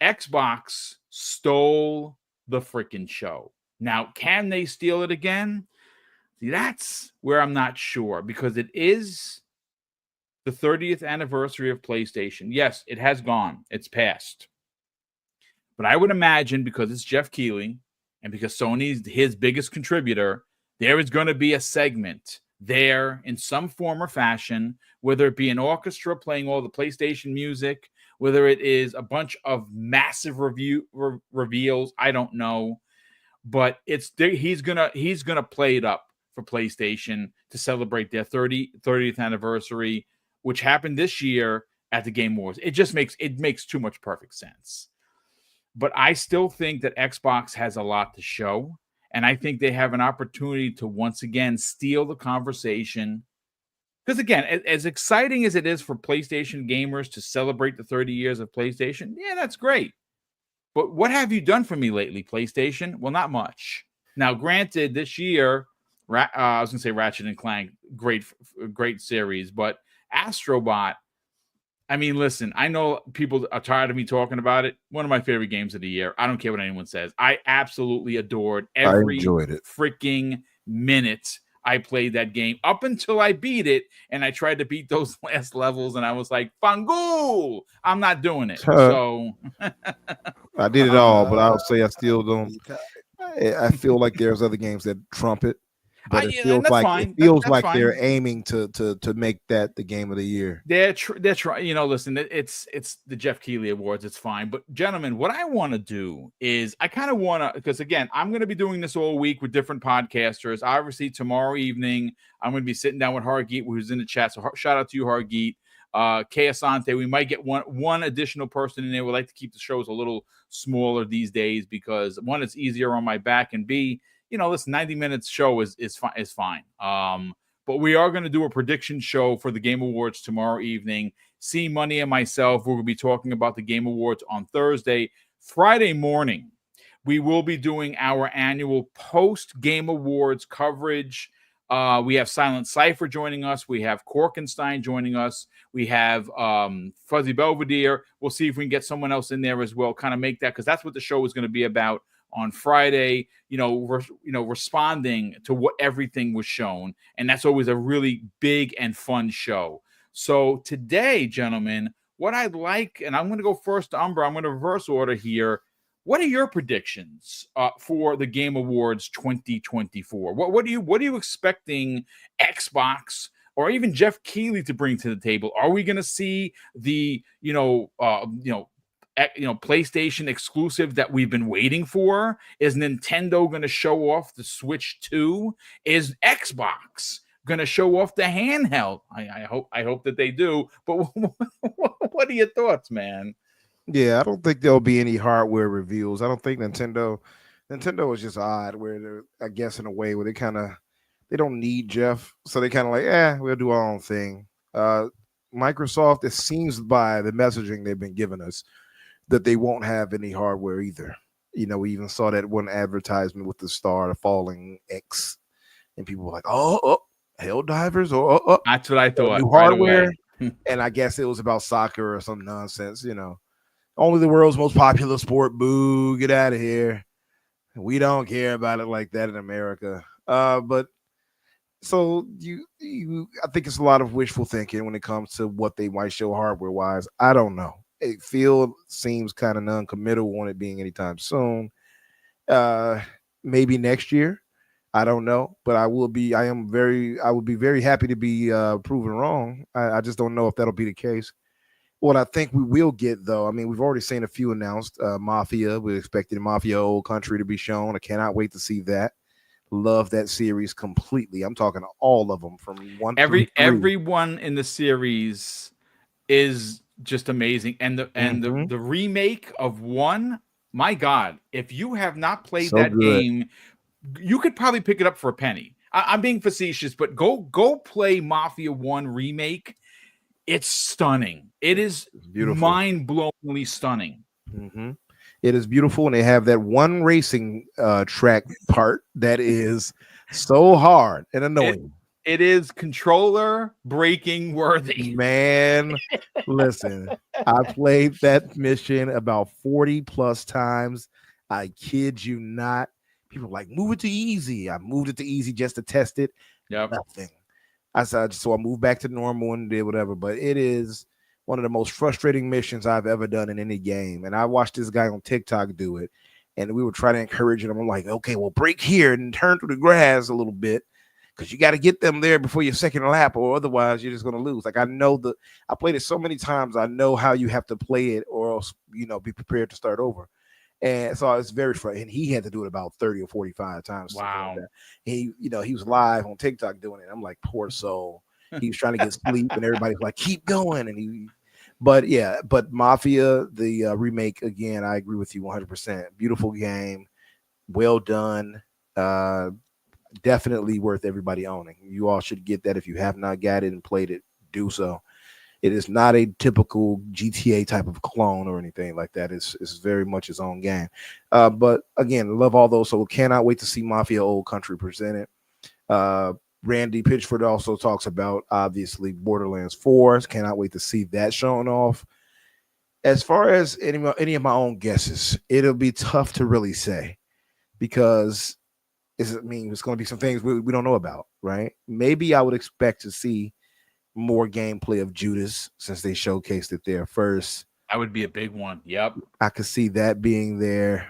A: Xbox stole the freaking show. Now, can they steal it again? See, that's where I'm not sure, because it is the 30th anniversary of PlayStation. Yes, it has gone. It's passed. But I would imagine, because it's Jeff Keighley and because Sony's his biggest contributor, there is going to be a segment there in some form or fashion, whether it be an orchestra playing all the PlayStation music, whether it is a bunch of massive reveals, I don't know, but he's gonna play it up for PlayStation to celebrate their 30th anniversary, which happened this year at the Game Awards. It makes too much perfect sense. But I still think that Xbox has a lot to show, and I think they have an opportunity to once again steal the conversation. Because again, as exciting as it is for PlayStation gamers to celebrate the 30 years of PlayStation, yeah, that's great. But what have you done for me lately, PlayStation? Well, not much. Now, granted, this year, I was going to say Ratchet and Clank, great series, but Astrobot, I mean, listen, I know people are tired of me talking about it. One of my favorite games of the year. I don't care what anyone says. I absolutely adored every freaking minute I played that game up until I beat it, and I tried to beat those last levels, and I was like, Fangul! I'm not doing it. So
C: I did it all, but I'll say I still don't. I feel like there's other games that trump it. But it feels like they're aiming to make that the game of the year.
A: They're trying. Listen, it's the Jeff Keighley Awards. It's fine. But gentlemen, what I want to do is I kind of want to, because again, I'm going to be doing this all week with different podcasters. Obviously, tomorrow evening, I'm going to be sitting down with Hargeet, who's in the chat. So shout out to you, Hargeet. Kay Asante. We might get one additional person in there. We like to keep the shows a little smaller these days because one, it's easier on my back, and B, this 90 minutes show is fine. But we are going to do a prediction show for the Game Awards tomorrow evening. C Money and myself, we're going to be talking about the Game Awards on Thursday. Friday morning, we will be doing our annual post-Game Awards coverage. We have Silent Cypher joining us. We have Korkenstein joining us. We have Fuzzy Belvedere. We'll see if we can get someone else in there as well, kind of make that, because that's what the show is going to be about on Friday, responding to what everything was shown. And that's always a really big and fun show. So today, gentlemen, what I'd like, and I'm going to go first to Umbra, I'm going to reverse order here. What are your predictions for the Game Awards 2024? What are you expecting Xbox or even Jeff Keighley to bring to the table? Are we going to see the PlayStation exclusive that we've been waiting for? Is Nintendo going to show off the Switch 2? Is Xbox going to show off the handheld? I hope that they do. But what are your thoughts, man?
C: Yeah, I don't think there'll be any hardware reveals. I don't think Nintendo is just odd where they're, I guess, in a way where they don't need Jeff, so they kind of like, we'll do our own thing. Microsoft, it seems by the messaging they've been giving us that they won't have any hardware either. We even saw that one advertisement with the star, the falling X, and people were like, oh, hell divers, or
A: that's what I thought.
C: New hardware, and I guess it was about soccer or some nonsense, Only the world's most popular sport. Boo, get out of here. We don't care about it like that in America. But so I think it's a lot of wishful thinking when it comes to what they might show hardware wise. I don't know. It seems kind of non-committal on it being anytime soon. Maybe next year. I don't know, but I would be very happy to be proven wrong. I just don't know if that'll be the case. What I think we will get, though, I mean, we've already seen a few announced. Mafia, we're expecting Mafia Old Country to be shown. I cannot wait to see that. Love that series completely. I'm talking all of them from one.
A: Everyone in the series is just amazing, and the remake of 1. My God, if you have not played game, you could probably pick it up for a penny. I'm being facetious, but go play Mafia 1 remake. It's stunning. It is mind-blowingly stunning.
C: Mm-hmm. It is beautiful, and they have that one racing track part that is so hard and annoying.
A: It is controller breaking worthy.
C: Man, listen, I played that mission about 40 plus times. I kid you not. People are like, move it to easy. I moved it to easy just to test it.
A: Yep.
C: Nothing. So I moved back to normal and did whatever, but it is one of the most frustrating missions I've ever done in any game. And I watched this guy on TikTok do it, and we were trying to encourage him. I'm like, okay, well, break here and turn through the grass a little bit, because you got to get them there before your second lap, or otherwise you're just going to lose. Like, I played it so many times. I know how you have to play it, or else, be prepared to start over. And so it's very frustrating. He had to do it about 30 or 45 times.
A: Wow.
C: Like he was live on TikTok doing it. I'm like, poor soul. He was trying to get sleep, and everybody's like, keep going. But Mafia, the remake, again, I agree with you 100%. Beautiful game. Well done. Definitely worth everybody owning. You all should get that. If you have not got it and played it, do so. It is not a typical GTA type of clone or anything like that. It's very much its own game. But again, love all those. So cannot wait to see Mafia Old Country presented. Randy Pitchford also talks about, obviously, Borderlands 4. Cannot wait to see that shown off. As far as any of my own guesses, it'll be tough to really say, because it's going to be some things we don't know about, right? Maybe I would expect to see more gameplay of Judas, since they showcased it there first.
A: That would be a big one. Yep.
C: I could see that being there.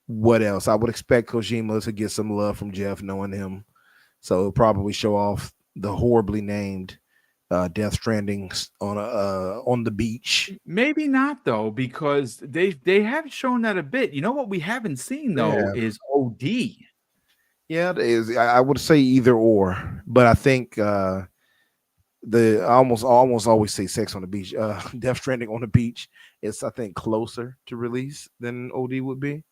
C: What else? I would expect Kojima to get some love from Jeff, knowing him. So he'll probably show off the horribly named Death Stranding on the beach.
A: Maybe not, though, because they have shown that a bit. You know what we haven't seen, though, is OD.
C: Yeah, it is. I would say either or, but I think I almost always say Sex on the Beach. Death Stranding on the beach is, I think, closer to release than OD would be.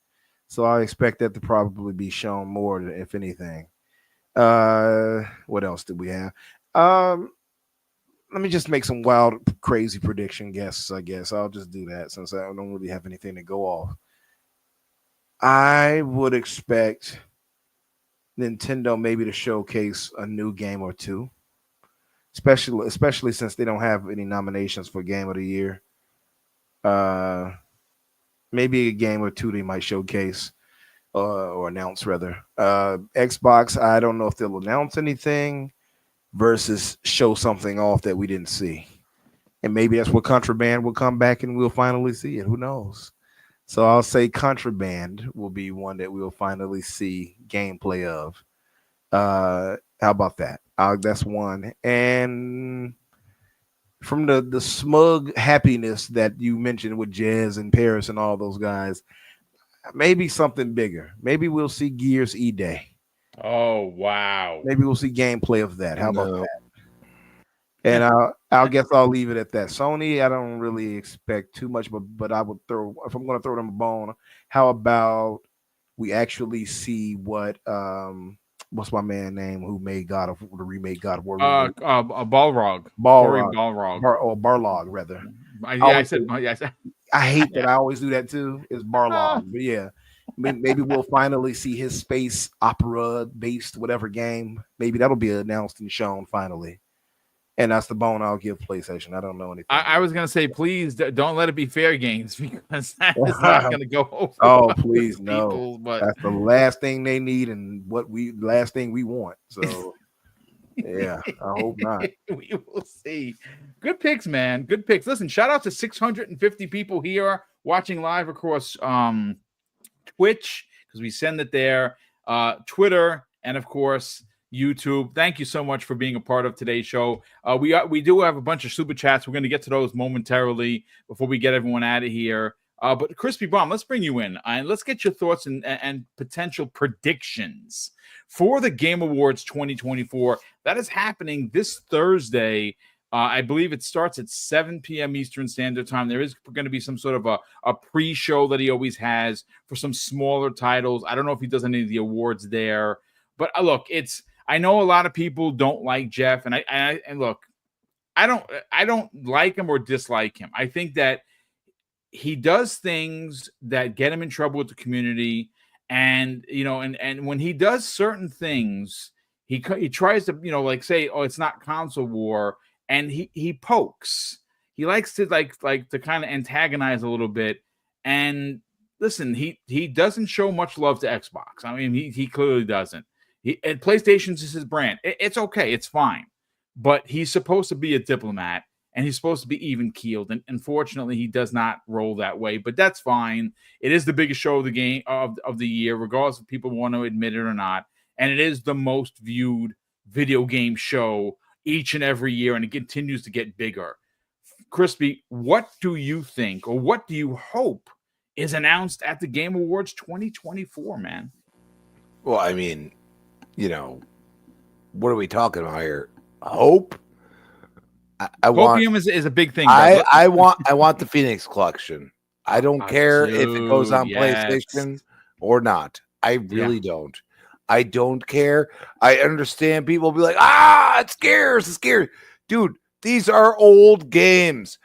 C: So I expect that to probably be shown more, if anything. What else did we have? Let me just make some wild, crazy prediction guesses, I guess. I'll just do that since I don't really have anything to go off. I would expect Nintendo maybe to showcase a new game or two, especially since they don't have any nominations for Game of the Year. Maybe a game or two they might showcase or announce rather. Xbox, I don't know if they'll announce anything versus show something off that we didn't see. And maybe that's what Contraband will come back and we'll finally see it. Who knows? So I'll say Contraband will be one that we'll finally see gameplay of. How about that? That's one. And from the smug happiness that you mentioned with Jez and Paris and all those guys, maybe something bigger. Maybe we'll see Gears E-Day.
A: Oh, wow.
C: Maybe we'll see gameplay of that. How about
B: No.
C: that? And I'll guess I'll leave it at that. Sony, I don't really expect too much, but I would throw, if I'm going to throw them a bone, how about we actually see what what's my man name who made the remake God of War?
A: Balrog.
C: Balrog. Barlog rather.
A: I said yes.
C: I hate that I always do that too. It's Barlog, but yeah. Maybe we'll finally see his space opera based whatever game. Maybe that'll be announced and shown finally. And that's the bone I'll give PlayStation. I don't know anything.
A: I was gonna say, please don't let it be fair games because that is not gonna go over.
C: Oh, please no!
A: People, but
C: that's the last thing they need and last thing we want. So yeah, I hope not.
A: We will see. Good picks, man. Good picks. Listen, shout out to 650 people here watching live across Twitch because we send it there, Twitter, and of course YouTube. Thank you so much for being a part of today's show. We do have a bunch of super chats. We're going to get to those momentarily before we get everyone out of here. But Crispy Bomb, let's bring you in and let's get your thoughts and potential predictions for the Game Awards 2024. That is happening this Thursday. I believe it starts at 7 p.m. Eastern Standard Time. There is going to be some sort of a pre-show that he always has for some smaller titles. I don't know if he does any of the awards there. But look, I know a lot of people don't like Jeff, and look, I don't like him or dislike him. I think that he does things that get him in trouble with the community, and and when he does certain things, he tries to like say, oh, it's not console war, and he pokes. He likes to like to kind of antagonize a little bit. And listen, he doesn't show much love to Xbox. I mean, he clearly doesn't. And PlayStation's is his brand. It's okay. It's fine. But he's supposed to be a diplomat, and he's supposed to be even-keeled. And unfortunately, he does not roll that way. But that's fine. It is the biggest show of the game of the year, regardless if people want to admit it or not. And it is the most viewed video game show each and every year, and it continues to get bigger. Crispy, what do you think, or what do you hope is announced at the Game Awards 2024, man?
B: Well, I mean, what are we talking about here? Hope.
A: Hopium is a big thing.
B: I want the Phoenix collection. I don't care if it goes on PlayStation or not. I really don't. I don't care. I understand people be like, it's scarce. Dude, these are old games.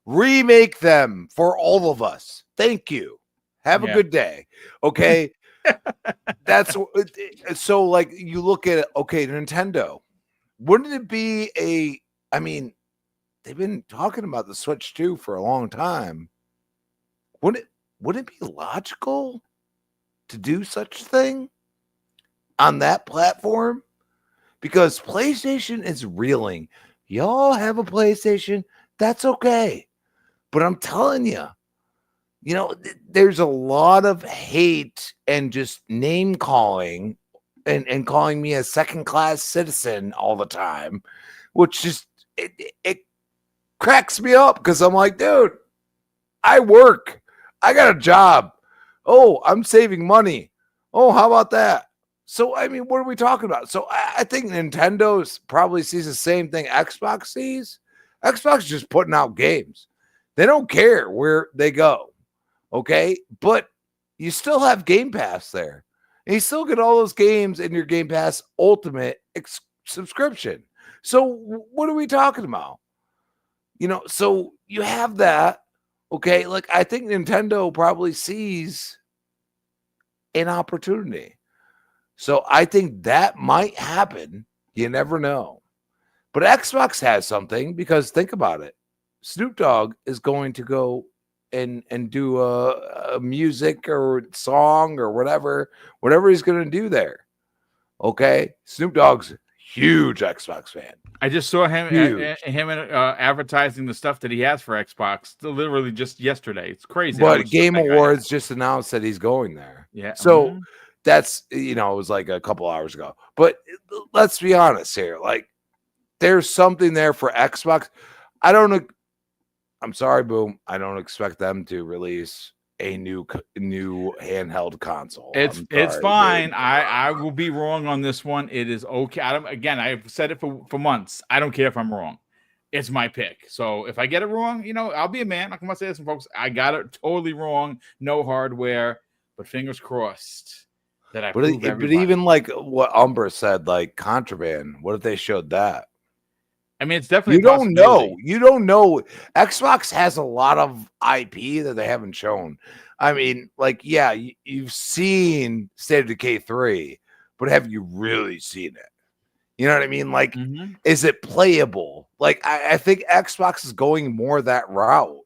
B: Remake them for all of us. Thank you. Have a good day. Okay. That's so like you look at it. Okay, Nintendo. Wouldn't it be they've been talking about the Switch 2 for a long time. Wouldn't it be logical to do such thing on that platform? Because PlayStation is reeling. Y'all have a PlayStation, that's okay. But I'm telling you, there's a lot of hate and just name calling and calling me a second-class citizen all the time, which just it cracks me up because I'm like, dude, I work. I got a job. Oh, I'm saving money. Oh, how about that? So, I mean, what are we talking about? So I think Nintendo probably sees the same thing Xbox sees. Xbox is just putting out games. They don't care where they go. Okay, but you still have Game Pass there. And you still get all those games in your Game Pass Ultimate subscription. So what are we talking about? So you have that. Okay, like I think Nintendo probably sees an opportunity. So I think that might happen. You never know. But Xbox has something because think about it. Snoop Dogg is going to go and do a music or song or whatever he's going to do there. Okay, Snoop Dogg's huge Xbox fan.
A: I just saw him
B: Huge.
A: advertising the stuff that he has for Xbox literally just yesterday. It's crazy.
B: But Game Awards just announced that he's going there.
A: Yeah.
B: So that's, it was like a couple hours ago. But let's be honest here. Like, there's something there for Xbox. I'm sorry, Boom. I don't expect them to release a new handheld console.
A: It's fine. I will be wrong on this one. It is okay. I've said it for months. I don't care if I'm wrong. It's my pick. So if I get it wrong, I'll be a man. I'm gonna say this, folks. I got it totally wrong. No hardware, but fingers crossed that I prove everybody.
B: But even like what Umbra said, like Contraband. What if they showed that?
A: I mean, it's definitely
B: You don't know. Xbox has a lot of IP that they haven't shown. I mean, like, yeah, you've seen State of Decay 3, but have you really seen it? You know what I mean? Like, is it playable? Like, I think Xbox is going more that route.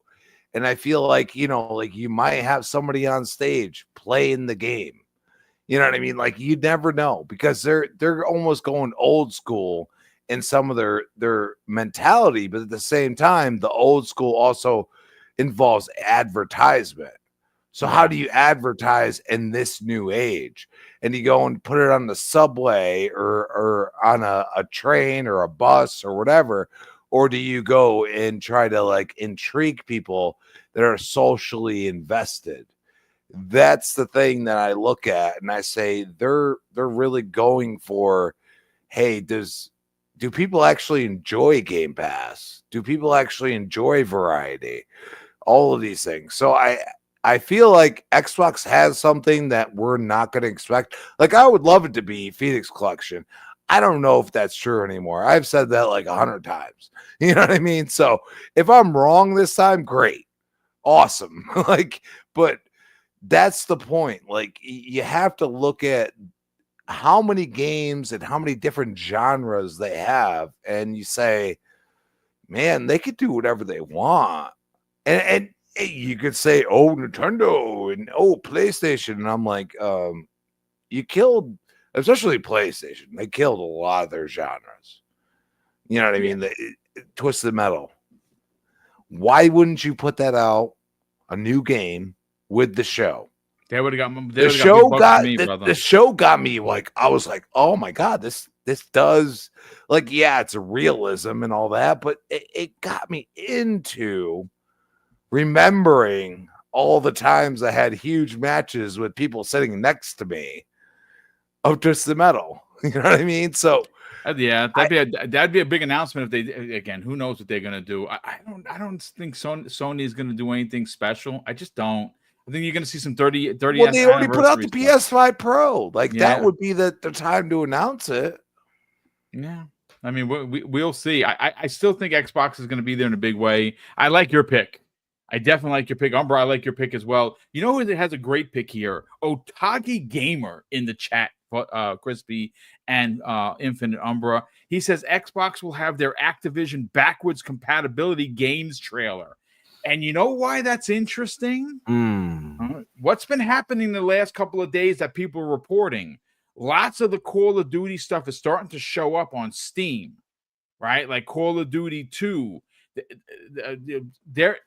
B: And I feel like, like you might have somebody on stage playing the game. You know what I mean? Like, you never know, because they're almost going old school in some of their mentality, but at the same time, the old school also involves advertisement. So how do you advertise in this new age? And you go and put it on the subway or on a train or a bus or whatever, or do you go and try to like intrigue people that are socially invested? That's the thing that I look at and I say they're really going for, hey, do people actually enjoy Game Pass? Do people actually enjoy variety? All of these things. So I feel like Xbox has something that we're not going to expect. Like, I would love it to be Phoenix Collection. I don't know if that's true anymore. I've said that like 100 times. You know what I mean? So if I'm wrong this time, great. Awesome. But that's the point. Like, you have to look at how many games and how many different genres they have, and you say, man, they could do whatever they want. And you could say, oh, Nintendo and oh, PlayStation, and I'm like, you killed, especially PlayStation, they killed a lot of their genres. You know what I mean? Twisted Metal. Why wouldn't you put that out, a new game with the show?
A: They would have got
B: the show got me like, I was like, oh my god, this does, like, yeah, it's a realism and all that, but it got me into remembering all the times I had huge matches with people sitting next to me of Twisted Metal. You know what I mean? So
A: yeah, that'd be a big announcement if they, again, who knows what they're gonna do. I don't think Sony is gonna do anything special. I just don't. I think you're going to see some 30.
B: Well, they already put out the PS5 Pro. Like, that would be the time to announce it.
A: Yeah. I mean, we'll see. I still think Xbox is going to be there in a big way. I like your pick. I definitely like your pick. Umbra, I like your pick as well. You know who has a great pick here? Otagi Gamer in the chat, Crispy and Infinite Umbra. He says Xbox will have their Activision backwards compatibility games trailer. And you know why that's interesting? What's been happening the last couple of days that people are reporting? Lots of the Call of Duty stuff is starting to show up on Steam, right? Like Call of Duty 2.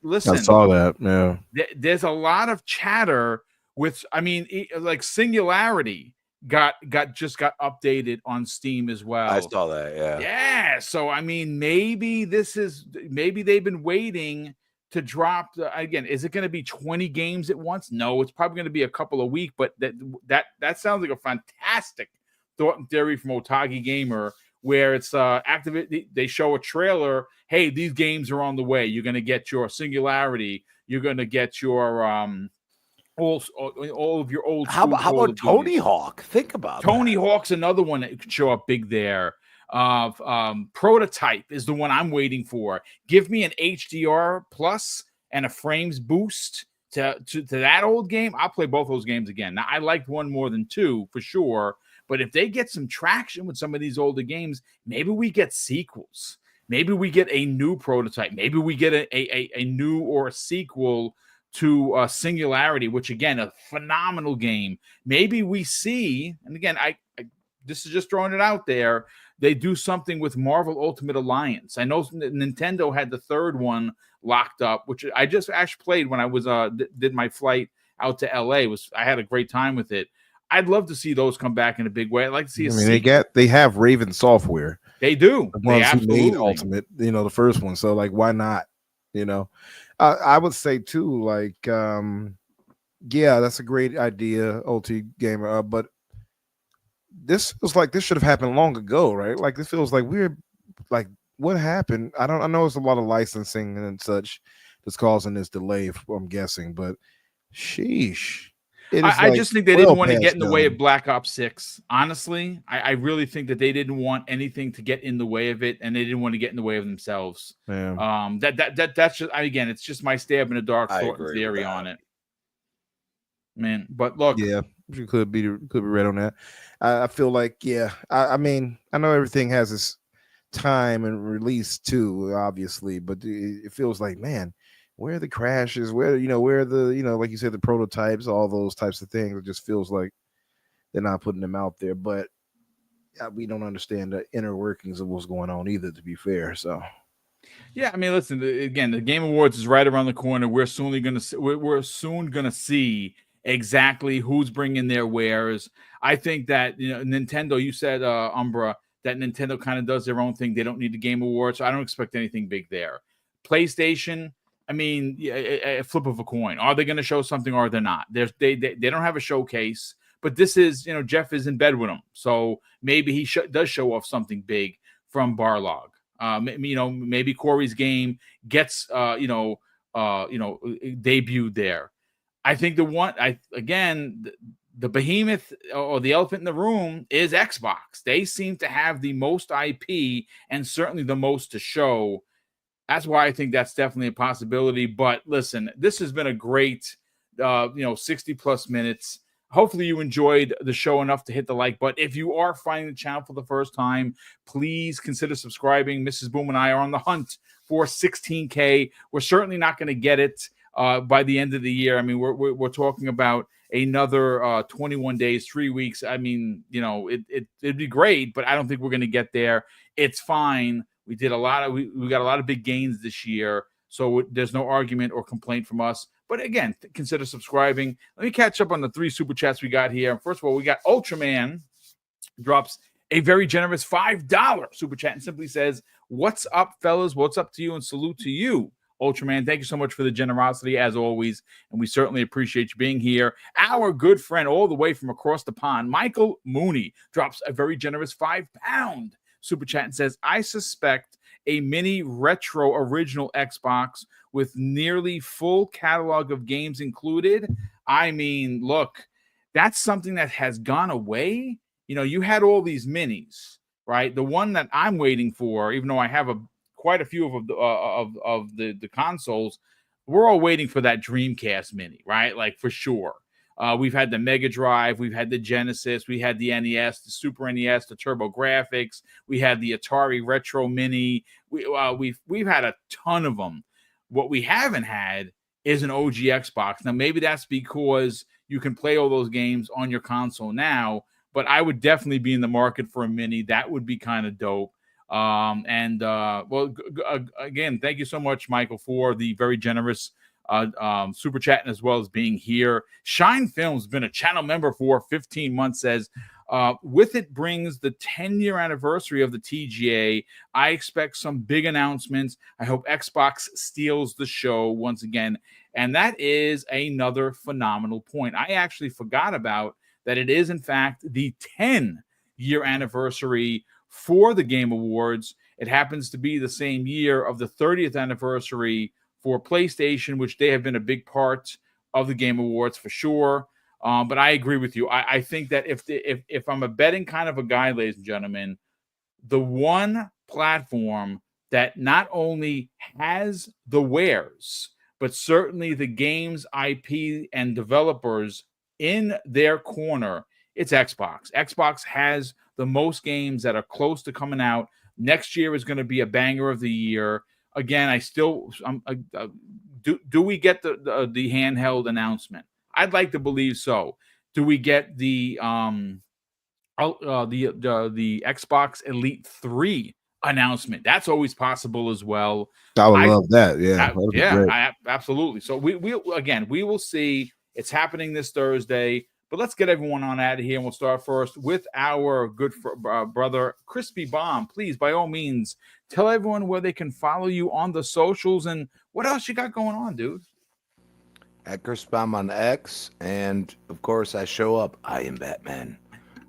A: Listen,
C: I saw that. Yeah,
A: there's a lot of chatter with. I mean, like Singularity got updated on Steam as well.
B: I saw that. Yeah.
A: Yeah. So I mean, maybe they've been waiting to drop again. Is it going to be 20 games at once? No, it's probably going to be a couple a week, but that sounds like a fantastic thought and theory from Otagi Gamer, where it's activate. They show a trailer. Hey, these games are on the way. You're going to get your Singularity. You're going to get your all of your old.
B: How about Tony Hawk? Think about
A: Tony Hawk's another one that could show up big there. Prototype is the one I'm waiting for. Give me an HDR plus and a frames boost to that old game. I'll play both those games again. Now, I liked one more than two for sure, but if they get some traction with some of these older games, maybe we get sequels. Maybe we get a new prototype. Maybe we get a new or a sequel to Singularity, which again, a phenomenal game. Maybe we see, and again, I this is just throwing it out there, they do something with Marvel Ultimate Alliance. I know Nintendo had the third one locked up, which I just actually played when I was did my flight out to LA. I had a great time with it. I'd love to see those come back in a big way. I'd like to see
C: they have Raven Software.
A: They do.
C: The ones who made Ultimate, the first one. So like, why not? I would say too, like, yeah, that's a great idea, OT Gamer. But this feels like this should have happened long ago, right? Like, this feels like we're like, what happened? I know it's a lot of licensing and such that's causing this delay, I'm guessing, but sheesh.
A: I just think they didn't want to get in the way of Black Ops 6. Honestly, I really think that they didn't want anything to get in the way of it, and they didn't want to get in the way of themselves.
C: Yeah.
A: That's just, again, it's just my stab in the dark theory on it, man. But look,
C: yeah, you could be right on that. I feel like, yeah. I mean, I know everything has its time and release too, obviously, but it feels like, man, where are the crashes? Where are the, like you said, the prototypes, all those types of things. It just feels like they're not putting them out there. But we don't understand the inner workings of what's going on either, to be fair. So,
A: yeah, I mean, listen, again, the Game Awards is right around the corner. We're soon gonna see exactly who's bringing their wares. I think that Nintendo. You said, Umbra, that Nintendo kind of does their own thing. They don't need the Game Awards, so I don't expect anything big there. PlayStation, I mean, a flip of a coin. Are they going to show something or they're not? They don't have a showcase, but this is, Jeff is in bed with them. So maybe he does show off something big from Barlog. Maybe Corey's game gets, debuted there. I think the behemoth or the elephant in the room is Xbox. They seem to have the most IP and certainly the most to show. That's why I think that's definitely a possibility. But listen, this has been a great, 60 plus minutes. Hopefully you enjoyed the show enough to hit the like button. If you are finding the channel for the first time, please consider subscribing. Mrs. Boom and I are on the hunt for 16K. We're certainly not going to get it by the end of the year. I mean, we're talking about another 21 days, 3 weeks. I mean, it'd be great, but I don't think we're going to get there. It's fine. We did we got a lot of big gains this year, so there's no argument or complaint from us. But again, consider subscribing. Let me catch up on the 3 super chats we got here. First of all, we got Ultraman drops a very generous $5 super chat and simply says, "What's up, fellas? What's up to you?" And salute to you, Ultraman. Thank you so much for the generosity as always, and we certainly appreciate you being here. Our good friend all the way from across the pond, Michael Mooney, drops a very generous £5 super chat and says, "I suspect a mini retro original Xbox with nearly full catalog of games included." I mean, look, that's something that has gone away. You had all these minis, right? The one that I'm waiting for, even though I have quite a few of the consoles, we're all waiting for that Dreamcast mini, right? Like, for sure. We've had the Mega Drive, we've had the Genesis, we had the NES, the Super NES, the Turbo Graphics, we had the Atari Retro Mini. We've had a ton of them. What we haven't had is an OG Xbox. Now, maybe that's because you can play all those games on your console now, but I would definitely be in the market for a mini. That would be kind of dope. Again, thank you so much, Michael, for the very generous super chatting as well as being here. Shine Films, been a channel member for 15 months, says, with it brings the 10-year anniversary of the TGA. I expect some big announcements. I hope Xbox steals the show once again. And that is another phenomenal point. I actually forgot about that. It is, in fact, the 10-year anniversary for the Game Awards. It happens to be the same year of the 30th anniversary for PlayStation, which they have been a big part of the Game Awards for sure. But I agree with you. I think that if I'm a betting kind of a guy, ladies and gentlemen, the one platform that not only has the wares, but certainly the games, IP, and developers in their corner, it's Xbox. Xbox has the most games that are close to coming out. Next year is going to be a banger of the year. Again, I'm do we get the handheld announcement? I'd like to believe so. Do we get the Xbox Elite 3 announcement? That's always possible as well.
C: I would love that. Yeah, that'd be great.
A: Absolutely. So we will see. It's happening this Thursday. But let's get everyone on out of here, and we'll start first with our good brother, Crispy Bomb. Please, by all means, tell everyone where they can follow you on the socials and what else you got going on, dude.
B: At Crispy Bomb on X, and of course, I show up. I am Batman.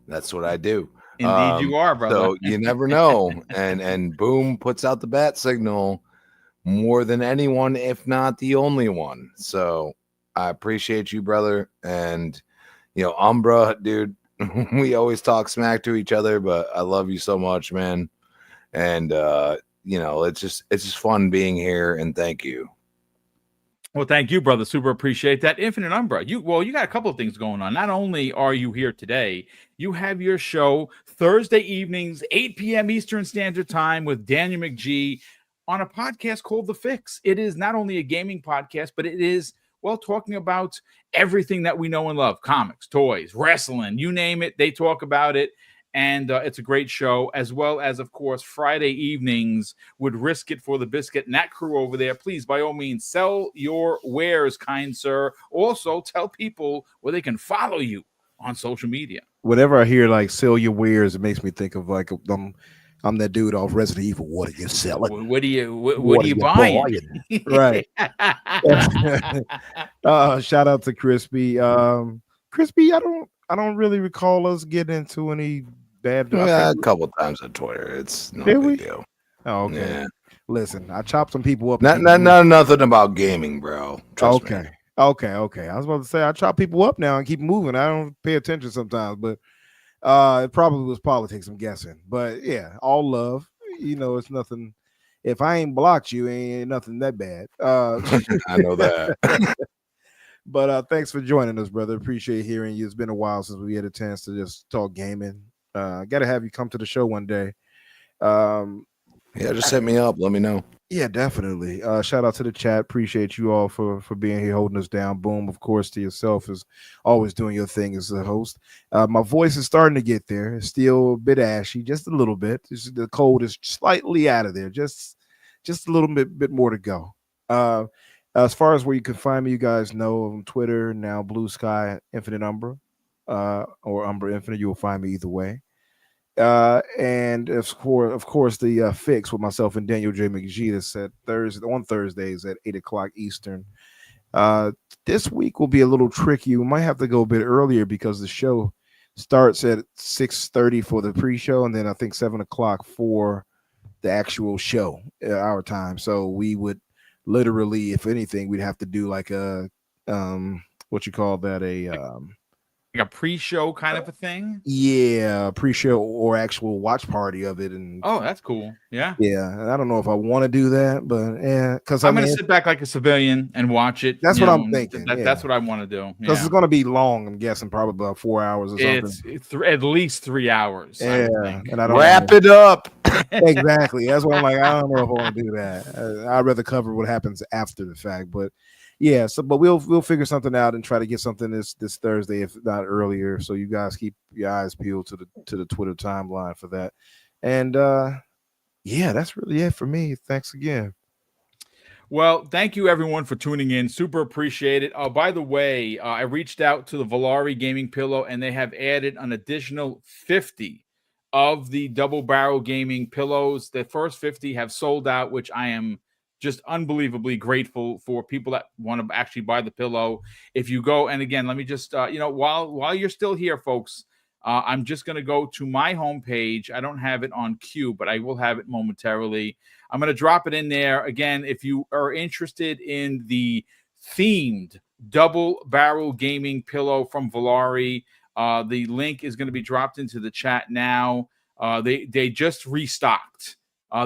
B: That's what I do.
A: Indeed, you are, brother.
B: So you never know. and Boom puts out the bat signal more than anyone, if not the only one. So I appreciate you, brother, and. Umbra, dude, we always talk smack to each other, but I love you so much, man. And, it's just fun being here, and thank you.
A: Well, thank you, brother. Super appreciate that. Infinite Umbra, you got a couple of things going on. Not only are you here today, you have your show Thursday evenings, 8 p.m. Eastern Standard Time with Daniel McGee on a podcast called The Fix. It is not only a gaming podcast, but it is talking about everything that we know and love, comics, toys, wrestling, you name it, they talk about it. And it's a great show, as well as, of course, Friday evenings would Risk It for the Biscuit and that crew over there. Please, by all means, sell your wares, kind sir. Also, tell people where they can follow you on social media.
C: Whenever I hear like sell your wares, it makes me think of like I'm that dude off Resident Evil. What are you selling?
A: What are you buying?
C: Right. Shout out to Crispy. Crispy, I don't really recall us getting into any bad.
B: A couple times on Twitter. It's no big deal.
C: Oh, okay. Yeah. Listen, I chopped some people up.
B: Not nothing about gaming, bro. Trust me.
C: Okay. I was about to say I chop people up now and keep moving. I don't pay attention sometimes, but it probably was politics, I'm guessing. But yeah, all love. It's nothing. If I ain't blocked you, ain't nothing that bad.
B: I know that.
C: But thanks for joining us, brother. Appreciate hearing you. It's been a while since we had a chance to just talk gaming. Got to have you come to the show one day.
B: Just hit me up. Let me know.
C: Yeah, definitely. Shout out to the chat. Appreciate you all for being here, holding us down. Boom, of course, to yourself is always doing your thing as a host. My voice is starting to get there. It's still a bit ashy, just a little bit. The cold is slightly out of there. Just a little bit more to go. As far as where you can find me, you guys know on Twitter now, Blue Sky Infinite Umbra, or Umbra Infinite. You will find me either way. And of course, the Fix with myself and Daniel J. McGee that's at Thursdays at 8:00 Eastern. This week will be a little tricky. We might have to go a bit earlier because the show starts at 6:30 for the pre-show, and then I think 7:00 for the actual show, our time. So we would literally, if anything, we'd have to do like a what you call that,
A: like a pre-show kind of a thing.
C: Yeah, pre-show or actual watch party of it. And
A: that's cool. Yeah.
C: I don't know if I want to do that, but because
A: I'm gonna sit back like a civilian and watch it.
C: That's what I'm thinking.
A: That's what I want to do.
C: Because it's gonna be long. I'm guessing probably about 4 hours or something.
A: It's at least 3 hours.
C: Yeah,
B: and I don't wrap it up.
C: Exactly. That's why I'm like, I don't know if I want to do that. I'd rather cover what happens after the fact, but. Yeah, but we'll figure something out and try to get something this Thursday, if not earlier. So you guys keep your eyes peeled to the Twitter timeline for that. And that's really it for me. Thanks again.
A: Well, thank you everyone for tuning in. Super appreciate it. By the way, I reached out to the Volare Gaming Pillow, and they have added an additional 50 of the double barrel gaming pillows. The first 50 have sold out, which I am just unbelievably grateful for people that want to actually buy the pillow. If you go, and again, let me just, while you're still here, folks, I'm just going to go to my homepage. I don't have it on cue, but I will have it momentarily. I'm going to drop it in there. Again, if you are interested in the themed double barrel gaming pillow from Volare, the link is going to be dropped into the chat now. They just restocked.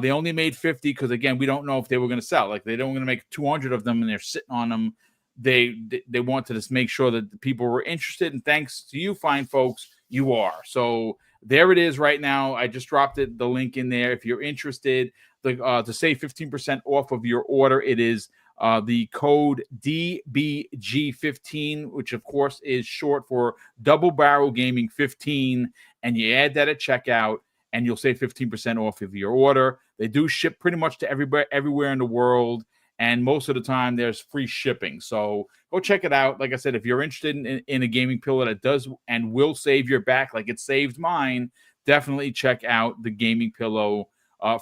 A: They only made 50 because, again, we don't know if they were going to sell. Like, they don't want to make 200 of them and they're sitting on them. They wanted to make sure that the people were interested. And thanks to you, fine folks, you are. So there it is right now. I just dropped the link in there. If you're interested to save 15% off of your order, it is the code DBG15, which of course is short for Double Barrel Gaming 15, and you add that at checkout, and you'll save 15% off of your order. They do ship pretty much to everywhere in the world, and most of the time there's free shipping. So go check it out. Like I said, if you're interested in a gaming pillow that does and will save your back like it saved mine, definitely check out the gaming pillow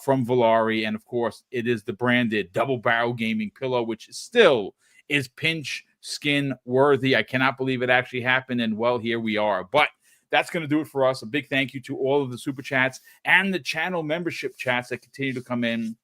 A: from Volare. And of course, it is the branded Double Barrel Gaming pillow, which still is pinch skin worthy. I cannot believe it actually happened, and well, here we are. But that's going to do it for us. A big thank you to all of the super chats and the channel membership chats that continue to come in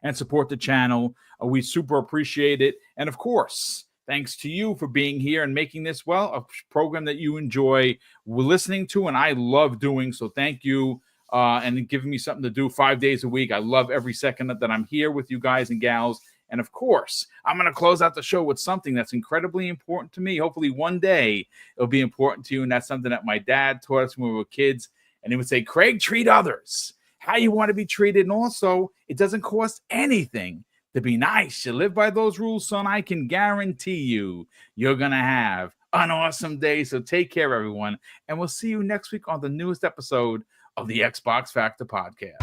A: and support the channel. We super appreciate it. And of course, thanks to you for being here and making this, well, a program that you enjoy listening to, and I love doing. So thank you, and giving me something to do 5 days a week. I love every second that I'm here with you guys and gals. And of course, I'm going to close out the show with something that's incredibly important to me. Hopefully one day it'll be important to you. And that's something that my dad taught us when we were kids. And he would say, Craig, treat others how you want to be treated. And also, it doesn't cost anything to be nice. You live by those rules, son. I can guarantee you're going to have an awesome day. So take care, everyone. And we'll see you next week on the newest episode of the Xbox Factor Podcast.